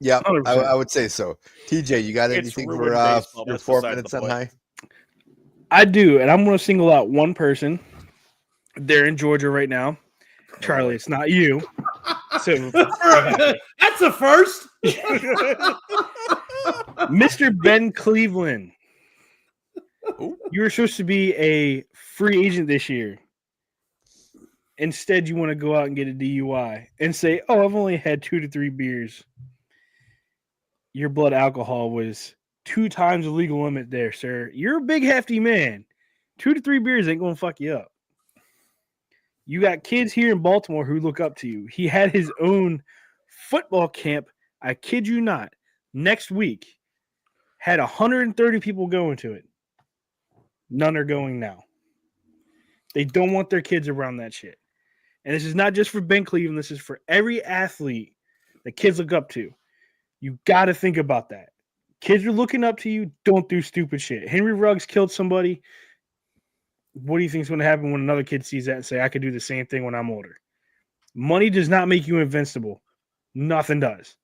Yeah, I would say so. TJ, you got anything for your 4 minutes on high? I do, and I'm going to single out one person. They're in Georgia right now. Charlie, it's not you. So that's a first. Mr. Ben Cleveland. Ooh. You were supposed to be a free agent this year. Instead, you want to go out and get a DUI and say, "Oh, I've only had 2 to 3 beers." Your blood alcohol was 2 times the legal limit there, sir. You're a big, hefty man. 2 to 3 beers ain't going to fuck you up. You got kids here in Baltimore who look up to you. He had his own football camp, I kid you not, next week. Had 130 people going to it. None are going now. They don't want their kids around that shit. And this is not just for Ben Cleveland. This is for every athlete that kids look up to. You got to think about that. Kids are looking up to you. Don't do stupid shit. Henry Ruggs killed somebody. What do you think is going to happen when another kid sees that and say, I could do the same thing when I'm older? Money does not make you invincible. Nothing does.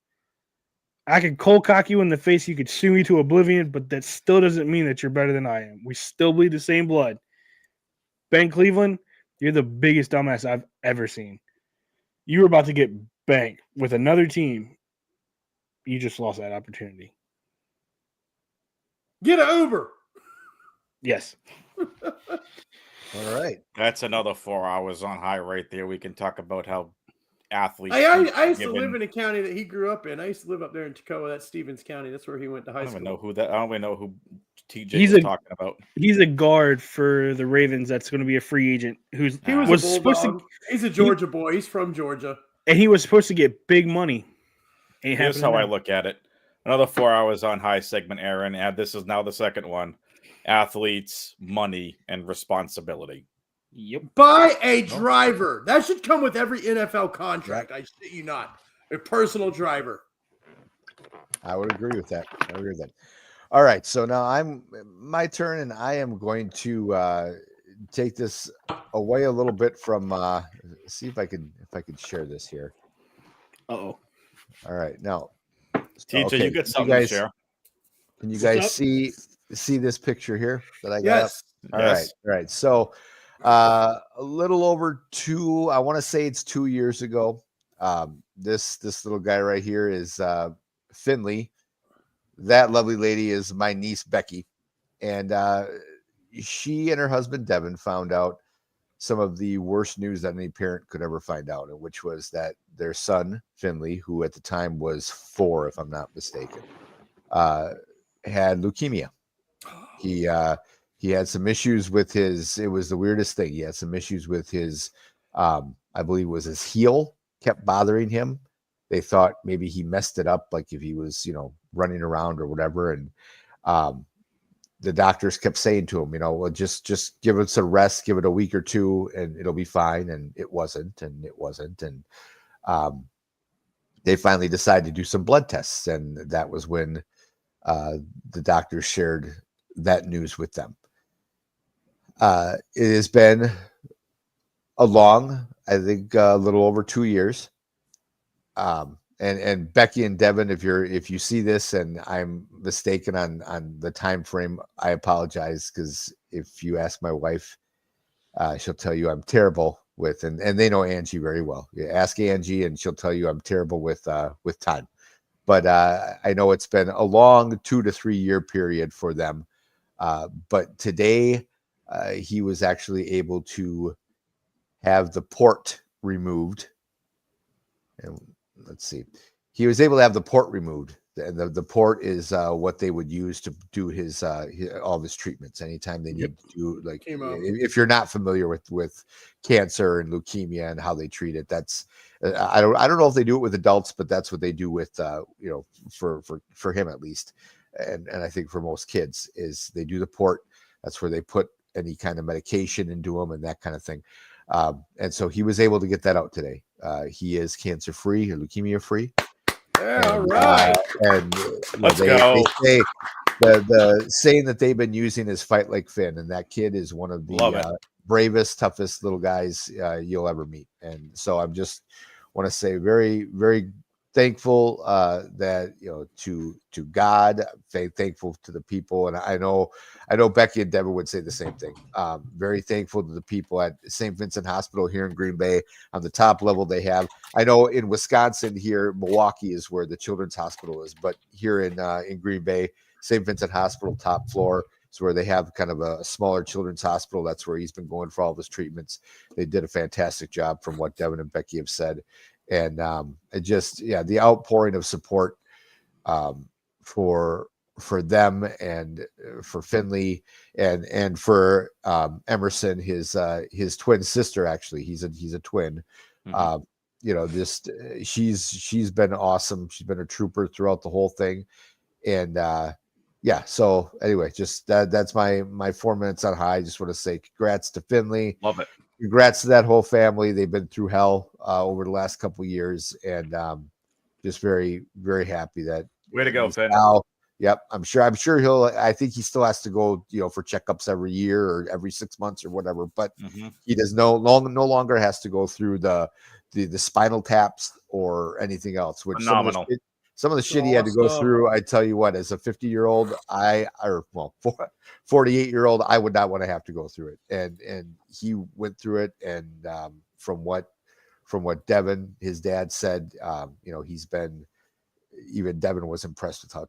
I could cold cock you in the face. You could sue me to oblivion, but that still doesn't mean that you're better than I am. We still bleed the same blood. Ben Cleveland, you're the biggest dumbass I've ever seen. You were about to get banked with another team. You just lost that opportunity. Get an Uber. Yes. All right. That's another 4 hours on high right there. We can talk about how athletes. I used to live in a county that he grew up in. I used to live up there in Toccoa. That's Stevens County. That's where he went to high school. I don't even know who TJ was talking about. He's a guard for the Ravens. That's going to be a free agent. He was supposed to. He's a Georgia boy. He's from Georgia, and he was supposed to get big money. Here's how I look at it. Another 4 hours on high segment, Aaron. And this is now the second one. Athletes, money, and responsibility. Yep. Buy a driver. That should come with every NFL contract. I shit you not. A personal driver. I would agree with that. All right. So now I'm my turn, and I am going to take this away a little bit from see if I could share this here. Uh-oh. All right. Now, TJ, you got something to share. Can you guys see this picture here that I got? Yes. All right. So a little over 2, I want to say it's 2 years ago. This little guy right here is Finley. That lovely lady is my niece Becky, and she and her husband Devin found out some of the worst news that any parent could ever find out, which was that their son Finley, who at the time was 4, if I'm not mistaken, had leukemia. He had some issues with his. It was the weirdest thing. He had some issues with his. I believe it was his heel kept bothering him. They thought maybe he messed it up, like if he was, running around or whatever. And the doctors kept saying to him, well, just give it a rest, give it a week or 2, and it'll be fine. And it wasn't. And they finally decided to do some blood tests, and that was when the doctors shared that news with them. It has been a long, I think, a little over 2 years. And Becky and Devin, if you see this and I'm mistaken on the time frame, I apologize, because if you ask my wife, she'll tell you I'm terrible with, and they know Angie very well. You ask Angie and she'll tell you I'm terrible with time. But I know it's been a long 2 to 3 year period for them. But today he was actually able to have the port removed. And let's see. he was able to have the port removed. And the port is what they would use to do his all of his treatments anytime they need to do, like, if you're not familiar with cancer and leukemia and how they treat it, that's I don't know if they do it with adults, but that's what they do with for him at least, and I think for most kids is they do the port. That's where they put any kind of medication into them and that kind of thing. And so he was able to get that out today. He is cancer free or leukemia free. Yeah, all right. And Let's go. They say the saying that they've been using is "fight like Finn," and that kid is one of the bravest, toughest little guys you'll ever meet. And so I'm just want to say very, very thankful that to God, thankful to the people, and I know Becky and Devin would say the same thing. Very thankful to the people at St. Vincent Hospital here in Green Bay on the top level they have. I know in Wisconsin here, Milwaukee is where the Children's Hospital is, but here in Green Bay, St. Vincent Hospital top floor is where they have kind of a smaller children's hospital. That's where he's been going for all of his treatments. They did a fantastic job from what Devin and Becky have said. And it just, the outpouring of support for them and for Finley and for Emerson, his twin sister. Actually, he's a twin. Mm-hmm. She's been awesome. She's been a trooper throughout the whole thing, and So anyway, just that's my 4 minutes on high. I just want to say congrats to Finley. Love it. Congrats to that whole family. They've been through hell over the last couple of years, and just very, very happy that. Way to go, Finn. Now, yep, I'm sure he'll. I think he still has to go, for checkups every year or every 6 months or whatever. But he does no longer has to go through the spinal taps or anything else. Which phenomenal. Some of the shit he had to go through, I tell you what, as a 50-year-old, 48-year-old, I would not want to have to go through it. And he went through it. And from what Devin, his dad, said, he's been, even Devin was impressed with how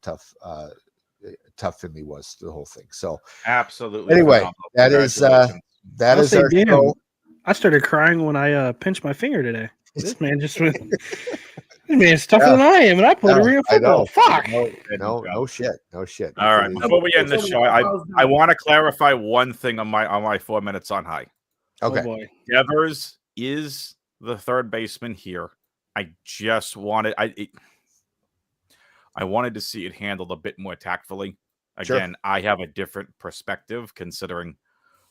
tough Finley was through the whole thing. So absolutely. Anyway, that is our show. I started crying when I pinched my finger today. This man just went. Man, it's tougher than I am, and I played a real football. Fuck. No shit. All right, before we end the show, I want to clarify one thing on my 4 minutes on high. Okay. Oh boy. Devers is the third baseman here. I just wanted I wanted to see it handled a bit more tactfully. Again, I have a different perspective considering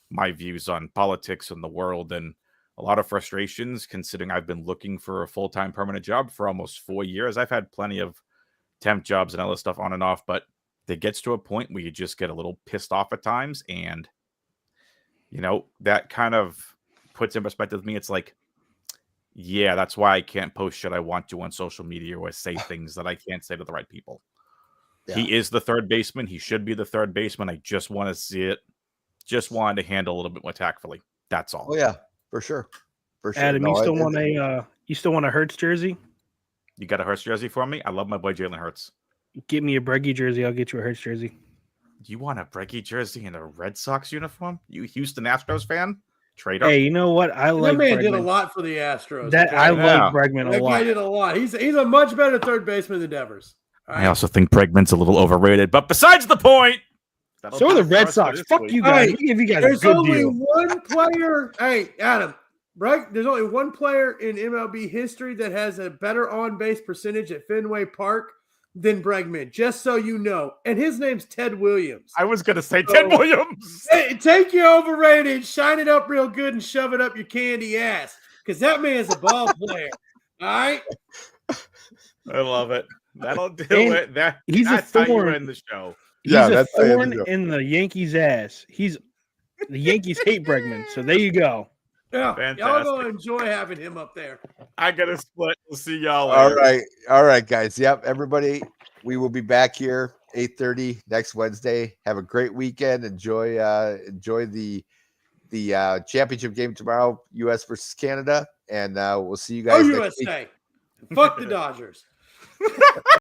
my views on politics and the world, and a lot of frustrations considering I've been looking for a full-time permanent job for almost 4 years. I've had plenty of temp jobs and other stuff on and off, but it gets to a point where you just get a little pissed off at times. And, that kind of puts in perspective with me. It's like, yeah, that's why I can't post shit I want to on social media or say things that I can't say to the right people. Yeah. He is the third baseman. He should be the third baseman. I just want to see it. Just wanted to handle a little bit more tactfully. That's all. Oh, yeah. For sure. Adam, you still want a Hurts jersey? You got a Hurts jersey for me? I love my boy Jalen Hurts. Get me a Breggy jersey. I'll get you a Hurts jersey. You want a Breggy jersey in a Red Sox uniform? You Houston Astros fan? Trade up. Hey, you know what? I like. That man did a lot for the Astros. I like Bregman a lot. That guy did a lot. He's a much better third baseman than Devers. Right? I also think Bregman's a little overrated, but besides the point. So are the Red Sox. Fuck you guys. You guys there's a good only deal. one player. Hey, Adam, right? There's only one player in MLB history that has a better on-base percentage at Fenway Park than Bregman, just so you know. And his name's Ted Williams. I was going to say Ted Williams. Hey, take your overrated, shine it up real good, and shove it up your candy ass, because that man's a ball player. All right? I love it. That'll do it. That's how you end the show. He's a thorn in the Yankees' ass. The Yankees hate Bregman, so there you go. Yeah, fantastic. Y'all gonna enjoy having him up there. I gotta split. We'll see y'all later. All right, guys. Yep, everybody. We will be back here 8:30 next Wednesday. Have a great weekend. Enjoy the championship game tomorrow, U.S. versus Canada, and we'll see you guys. USA. Fuck the Dodgers.